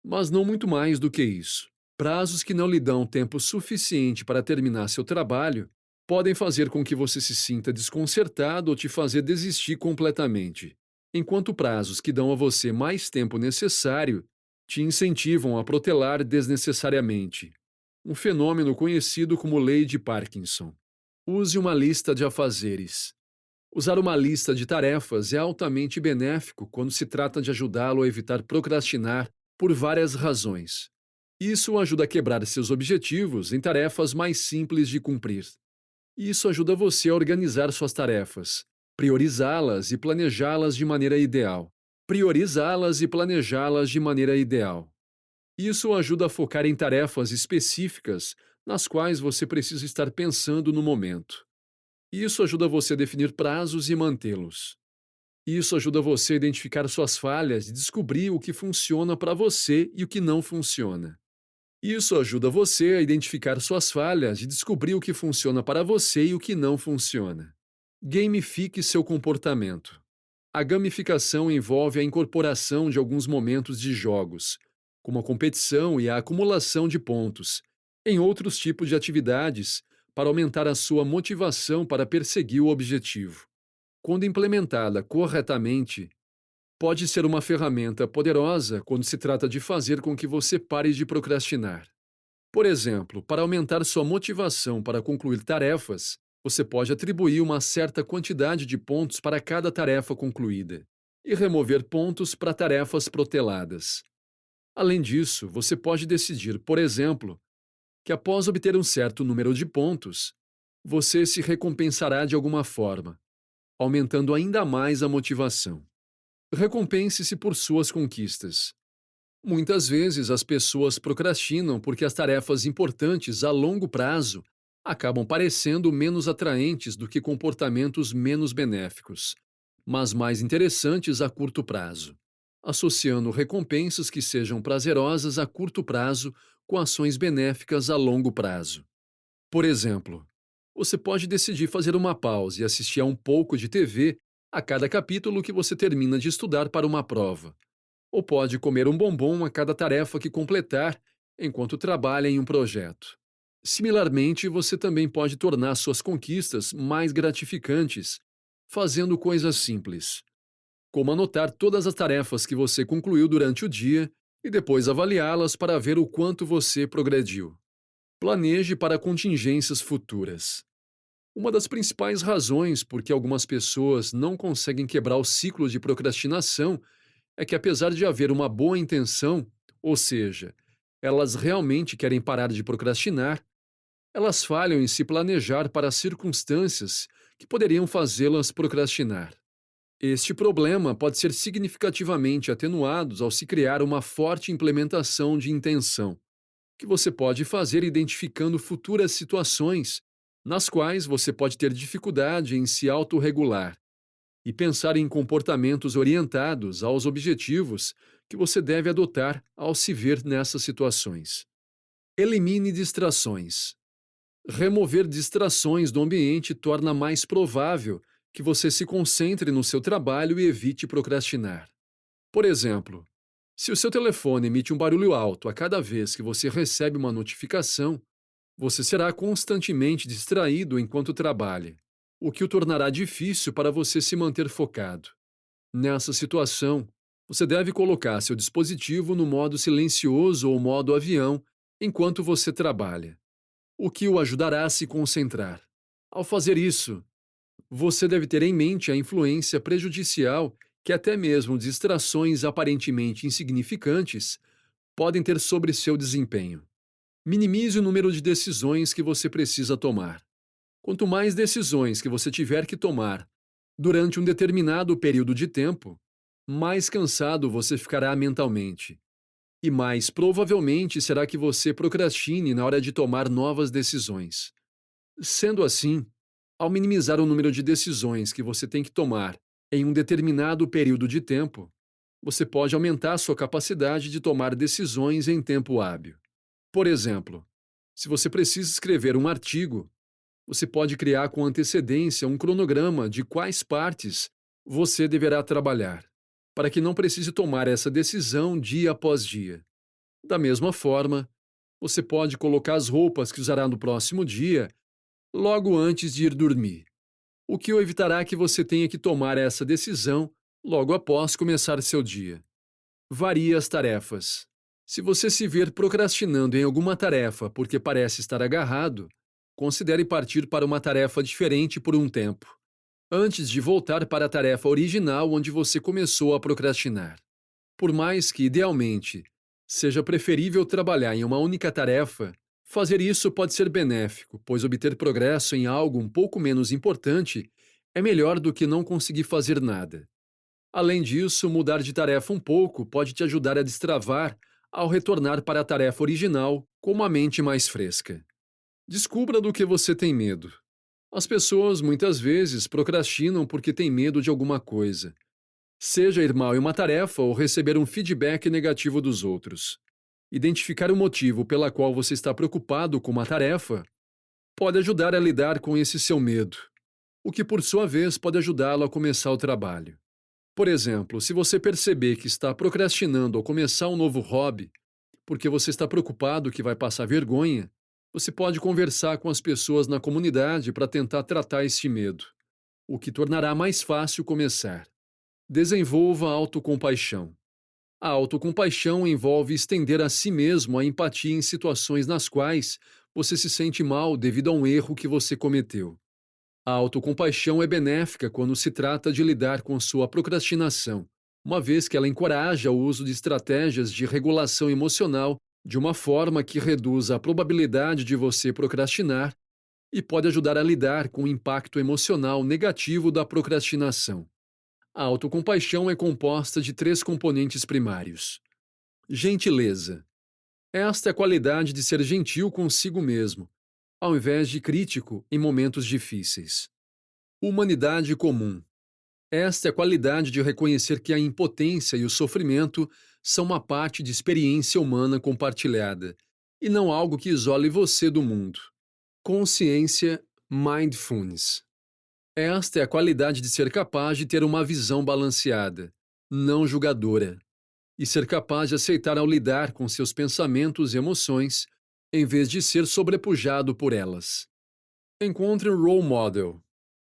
mas não muito mais do que isso. Prazos que não lhe dão tempo suficiente para terminar seu trabalho podem fazer com que você se sinta desconcertado ou te fazer desistir completamente, enquanto prazos que dão a você mais tempo necessário te incentivam a protelar desnecessariamente. Um fenômeno conhecido como lei de Parkinson. Use uma lista de afazeres. Usar uma lista de tarefas é altamente benéfico quando se trata de ajudá-lo a evitar procrastinar por várias razões. Isso ajuda a quebrar seus objetivos em tarefas mais simples de cumprir. Isso ajuda você a organizar suas tarefas, priorizá-las e planejá-las de maneira ideal. Priorizá-las e planejá-las de maneira ideal. Isso ajuda a focar em tarefas específicas nas quais você precisa estar pensando no momento. Isso ajuda você a definir prazos e mantê-los. Isso ajuda você a identificar suas falhas e descobrir o que funciona para você e o que não funciona. Isso ajuda você a identificar suas falhas e descobrir o que funciona para você e o que não funciona. Gamifique seu comportamento. A gamificação envolve a incorporação de alguns momentos de jogos, como a competição e a acumulação de pontos, em outros tipos de atividades para aumentar a sua motivação para perseguir o objetivo. Quando implementada corretamente, pode ser uma ferramenta poderosa quando se trata de fazer com que você pare de procrastinar. Por exemplo, para aumentar sua motivação para concluir tarefas, você pode atribuir uma certa quantidade de pontos para cada tarefa concluída e remover pontos para tarefas proteladas. Além disso, você pode decidir, por exemplo, que após obter um certo número de pontos, você se recompensará de alguma forma, aumentando ainda mais a motivação. Recompense-se por suas conquistas. Muitas vezes as pessoas procrastinam porque as tarefas importantes a longo prazo acabam parecendo menos atraentes do que comportamentos menos benéficos, mas mais interessantes a curto prazo, associando recompensas que sejam prazerosas a curto prazo com ações benéficas a longo prazo. Por exemplo, você pode decidir fazer uma pausa e assistir a um pouco de TV a cada capítulo que você termina de estudar para uma prova. Ou pode comer um bombom a cada tarefa que completar enquanto trabalha em um projeto. Similarmente, você também pode tornar suas conquistas mais gratificantes, fazendo coisas simples, como anotar todas as tarefas que você concluiu durante o dia e depois avaliá-las para ver o quanto você progrediu. Planeje para contingências futuras. Uma das principais razões por que algumas pessoas não conseguem quebrar o ciclo de procrastinação é que, apesar de haver uma boa intenção, ou seja, elas realmente querem parar de procrastinar, elas falham em se planejar para as circunstâncias que poderiam fazê-las procrastinar. Este problema pode ser significativamente atenuado ao se criar uma forte implementação de intenção, que você pode fazer identificando futuras situações nas quais você pode ter dificuldade em se autorregular e pensar em comportamentos orientados aos objetivos que você deve adotar ao se ver nessas situações. Elimine distrações. Remover distrações do ambiente torna mais provável que você se concentre no seu trabalho e evite procrastinar. Por exemplo, se o seu telefone emite um barulho alto a cada vez que você recebe uma notificação, você será constantemente distraído enquanto trabalha, o que o tornará difícil para você se manter focado. Nessa situação, você deve colocar seu dispositivo no modo silencioso ou modo avião enquanto você trabalha, o que o ajudará a se concentrar. Ao fazer isso, você deve ter em mente a influência prejudicial que até mesmo distrações aparentemente insignificantes podem ter sobre seu desempenho. Minimize o número de decisões que você precisa tomar. Quanto mais decisões que você tiver que tomar durante um determinado período de tempo, mais cansado você ficará mentalmente. E mais provavelmente será que você procrastine na hora de tomar novas decisões. Sendo assim, ao minimizar o número de decisões que você tem que tomar em um determinado período de tempo, você pode aumentar sua capacidade de tomar decisões em tempo hábil. Por exemplo, se você precisa escrever um artigo, você pode criar com antecedência um cronograma de quais partes você deverá trabalhar, para que não precise tomar essa decisão dia após dia. Da mesma forma, você pode colocar as roupas que usará no próximo dia logo antes de ir dormir, o que evitará que você tenha que tomar essa decisão logo após começar seu dia. Varie as tarefas. Se você se ver procrastinando em alguma tarefa porque parece estar agarrado, considere partir para uma tarefa diferente por um tempo, antes de voltar para a tarefa original onde você começou a procrastinar. Por mais que, idealmente, seja preferível trabalhar em uma única tarefa, fazer isso pode ser benéfico, pois obter progresso em algo um pouco menos importante é melhor do que não conseguir fazer nada. Além disso, mudar de tarefa um pouco pode te ajudar a destravar ao retornar para a tarefa original com uma mente mais fresca. Descubra do que você tem medo. As pessoas muitas vezes procrastinam porque têm medo de alguma coisa, seja ir mal em uma tarefa ou receber um feedback negativo dos outros. Identificar o motivo pela qual você está preocupado com uma tarefa pode ajudar a lidar com esse seu medo, o que por sua vez pode ajudá-lo a começar o trabalho. Por exemplo, se você perceber que está procrastinando ao começar um novo hobby, porque você está preocupado que vai passar vergonha, você pode conversar com as pessoas na comunidade para tentar tratar este medo, o que tornará mais fácil começar. Desenvolva a autocompaixão. A autocompaixão envolve estender a si mesmo a empatia em situações nas quais você se sente mal devido a um erro que você cometeu. A autocompaixão é benéfica quando se trata de lidar com sua procrastinação, uma vez que ela encoraja o uso de estratégias de regulação emocional de uma forma que reduza a probabilidade de você procrastinar e pode ajudar a lidar com o impacto emocional negativo da procrastinação. A autocompaixão é composta de três componentes primários. Gentileza. Esta é a qualidade de ser gentil consigo mesmo, ao invés de crítico em momentos difíceis. Humanidade comum. Esta é a qualidade de reconhecer que a impotência e o sofrimento são uma parte de experiência humana compartilhada, e não algo que isole você do mundo. Consciência, mindfulness. Esta é a qualidade de ser capaz de ter uma visão balanceada, não julgadora, e ser capaz de aceitar ao lidar com seus pensamentos e emoções, em vez de ser sobrepujado por elas. Encontre um role model.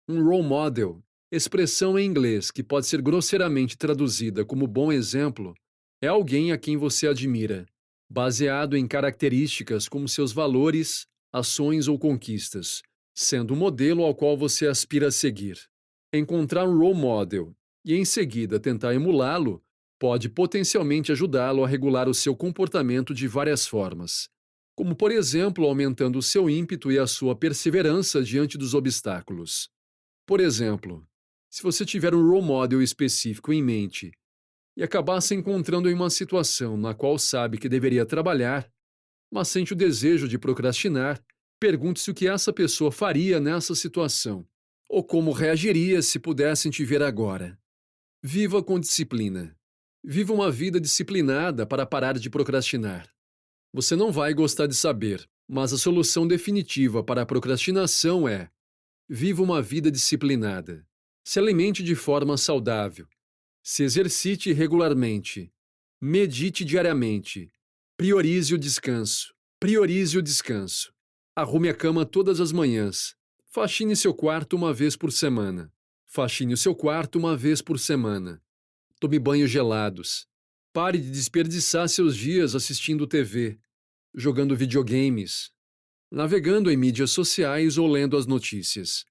Um role model, expressão em inglês que pode ser grosseiramente traduzida como bom exemplo, é alguém a quem você admira, baseado em características como seus valores, ações ou conquistas, sendo um modelo ao qual você aspira a seguir. Encontrar um role model e, em seguida, tentar emulá-lo pode potencialmente ajudá-lo a regular o seu comportamento de várias formas, como, por exemplo, aumentando o seu ímpeto e a sua perseverança diante dos obstáculos. Por exemplo, se você tiver um role model específico em mente e acabar se encontrando em uma situação na qual sabe que deveria trabalhar, mas sente o desejo de procrastinar, pergunte-se o que essa pessoa faria nessa situação, ou como reagiria se pudessem te ver agora. Viva com disciplina. Viva uma vida disciplinada para parar de procrastinar. Você não vai gostar de saber, mas a solução definitiva para a procrastinação é: viva uma vida disciplinada. Se alimente de forma saudável. Se exercite regularmente. Medite diariamente. Priorize o descanso. Priorize o descanso. Arrume a cama todas as manhãs. Faxine seu quarto uma vez por semana. Faxine o seu quarto uma vez por semana. Tome banhos gelados. Pare de desperdiçar seus dias assistindo TV, jogando videogames, navegando em mídias sociais ou lendo as notícias.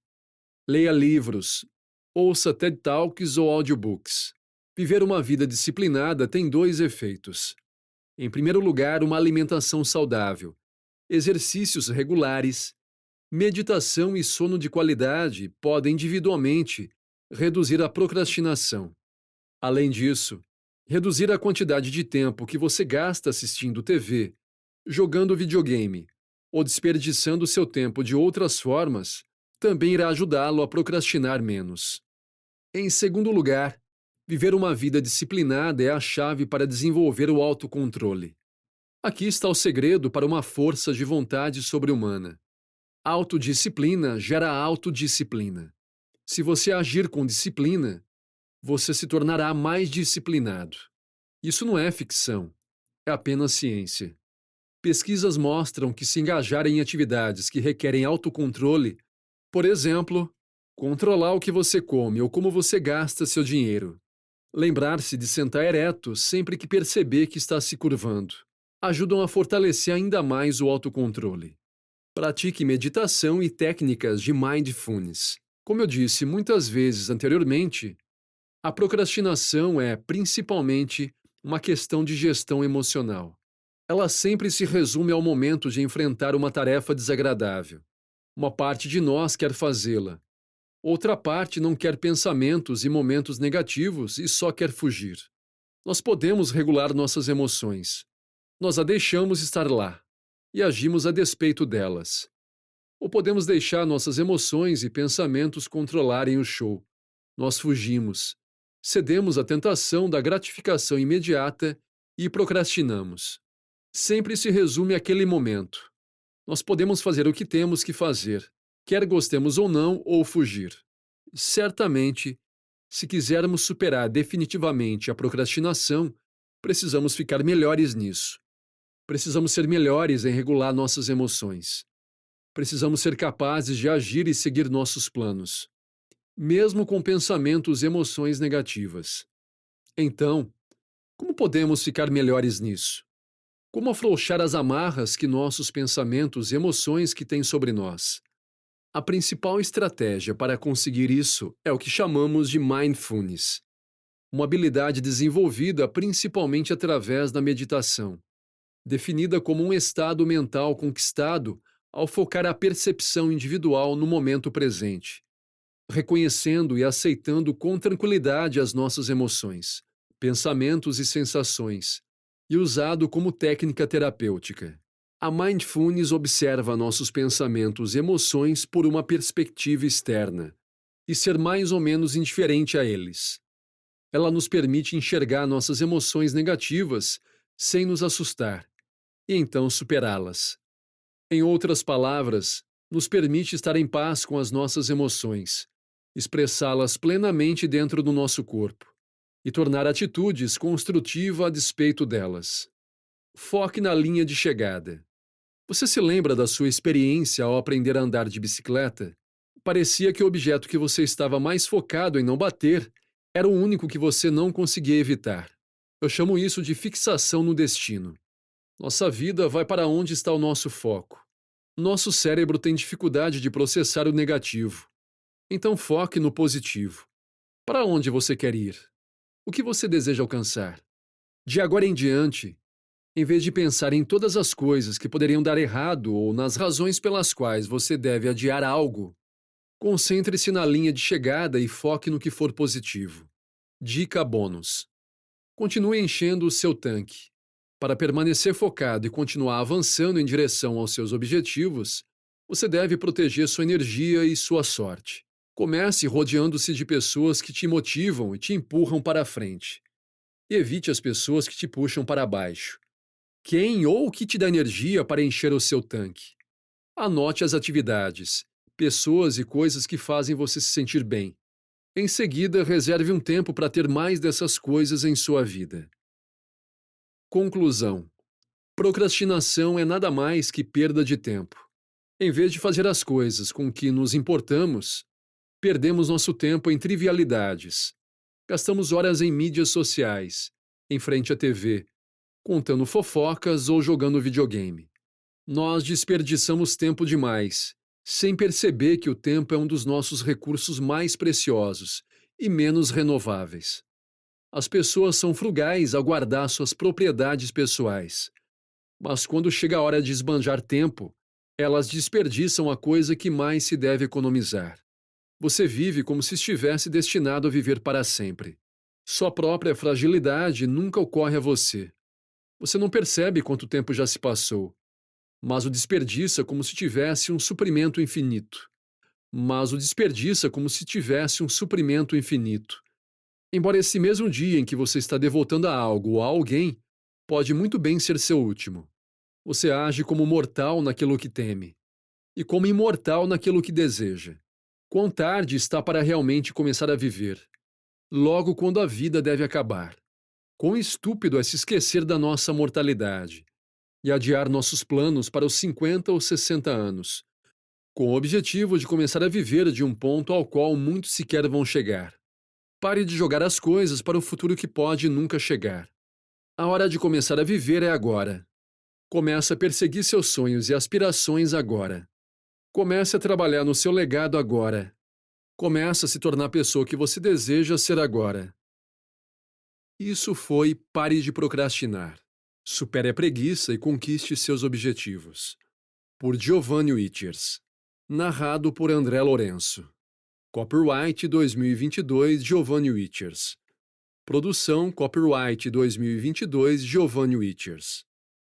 Leia livros, ouça TED Talks ou audiobooks. Viver uma vida disciplinada tem dois efeitos. Em primeiro lugar, uma alimentação saudável, exercícios regulares, meditação e sono de qualidade podem individualmente reduzir a procrastinação. Além disso, reduzir a quantidade de tempo que você gasta assistindo TV, jogando videogame ou desperdiçando seu tempo de outras formas também irá ajudá-lo a procrastinar menos. Em segundo lugar, viver uma vida disciplinada é a chave para desenvolver o autocontrole. Aqui está o segredo para uma força de vontade sobre-humana. Autodisciplina gera autodisciplina. Se você agir com disciplina, você se tornará mais disciplinado. Isso não é ficção, é apenas ciência. Pesquisas mostram que se engajar em atividades que requerem autocontrole, por exemplo, controlar o que você come ou como você gasta seu dinheiro, lembrar-se de sentar ereto sempre que perceber que está se curvando, ajudam a fortalecer ainda mais o autocontrole. Pratique meditação e técnicas de mindfulness. Como eu disse muitas vezes anteriormente, a procrastinação é, principalmente, uma questão de gestão emocional. Ela sempre se resume ao momento de enfrentar uma tarefa desagradável. Uma parte de nós quer fazê-la. Outra parte não quer pensamentos e momentos negativos e só quer fugir. Nós podemos regular nossas emoções. Nós a deixamos estar lá e agimos a despeito delas. Ou podemos deixar nossas emoções e pensamentos controlarem o show. Nós fugimos. Cedemos à tentação da gratificação imediata e procrastinamos. Sempre se resume àquele momento. Nós podemos fazer o que temos que fazer, quer gostemos ou não, ou fugir. Certamente, se quisermos superar definitivamente a procrastinação, precisamos ficar melhores nisso. Precisamos ser melhores em regular nossas emoções. Precisamos ser capazes de agir e seguir nossos planos, mesmo com pensamentos e emoções negativas. Então, como podemos ficar melhores nisso? Como afrouxar as amarras que nossos pensamentos e emoções que têm sobre nós? A principal estratégia para conseguir isso é o que chamamos de mindfulness, uma habilidade desenvolvida principalmente através da meditação, definida como um estado mental conquistado ao focar a percepção individual no momento presente, reconhecendo e aceitando com tranquilidade as nossas emoções, pensamentos e sensações, e usado como técnica terapêutica. A mindfulness observa nossos pensamentos e emoções por uma perspectiva externa e ser mais ou menos indiferente a eles. Ela nos permite enxergar nossas emoções negativas sem nos assustar e então superá-las. Em outras palavras, nos permite estar em paz com as nossas emoções, expressá-las plenamente dentro do nosso corpo e tornar atitudes construtivas a despeito delas. Foque na linha de chegada. Você se lembra da sua experiência ao aprender a andar de bicicleta? Parecia que o objeto que você estava mais focado em não bater era o único que você não conseguia evitar. Eu chamo isso de fixação no destino. Nossa vida vai para onde está o nosso foco. Nosso cérebro tem dificuldade de processar o negativo. Então foque no positivo. Para onde você quer ir? O que você deseja alcançar? De agora em diante, em vez de pensar em todas as coisas que poderiam dar errado ou nas razões pelas quais você deve adiar algo, concentre-se na linha de chegada e foque no que for positivo. Dica bônus: continue enchendo o seu tanque. Para permanecer focado e continuar avançando em direção aos seus objetivos, você deve proteger sua energia e sua sorte. Comece rodeando-se de pessoas que te motivam e te empurram para a frente. E evite as pessoas que te puxam para baixo. Quem ou o que te dá energia para encher o seu tanque? Anote as atividades, pessoas e coisas que fazem você se sentir bem. Em seguida, reserve um tempo para ter mais dessas coisas em sua vida. Conclusão: procrastinação é nada mais que perda de tempo. Em vez de fazer as coisas com que nos importamos, perdemos nosso tempo em trivialidades. Gastamos horas em mídias sociais, em frente à TV, contando fofocas ou jogando videogame. Nós desperdiçamos tempo demais, sem perceber que o tempo é um dos nossos recursos mais preciosos e menos renováveis. As pessoas são frugais ao guardar suas propriedades pessoais, mas quando chega a hora de esbanjar tempo, elas desperdiçam a coisa que mais se deve economizar. Você vive como se estivesse destinado a viver para sempre. Sua própria fragilidade nunca ocorre a você. Você não percebe quanto tempo já se passou, mas o desperdiça como se tivesse um suprimento infinito. Embora esse mesmo dia em que você está devotando a algo ou a alguém, pode muito bem ser seu último. Você age como mortal naquilo que teme, e como imortal naquilo que deseja. Quão tarde está para realmente começar a viver? Logo quando a vida deve acabar. Quão estúpido é se esquecer da nossa mortalidade e adiar nossos planos para os 50 ou 60 anos, com o objetivo de começar a viver de um ponto ao qual muitos sequer vão chegar. Pare de jogar as coisas para o futuro que pode nunca chegar. A hora de começar a viver é agora. Comece a perseguir seus sonhos e aspirações agora. Comece a trabalhar no seu legado agora. Comece a se tornar a pessoa que você deseja ser agora. Isso foi Pare de Procrastinar. Supere a preguiça e conquiste seus objetivos. Por Giovanni Wichers. Narrado por André Lourenço. Copyright 2022 Giovanni Wichers. Produção Copyright 2022 Giovanni Wichers.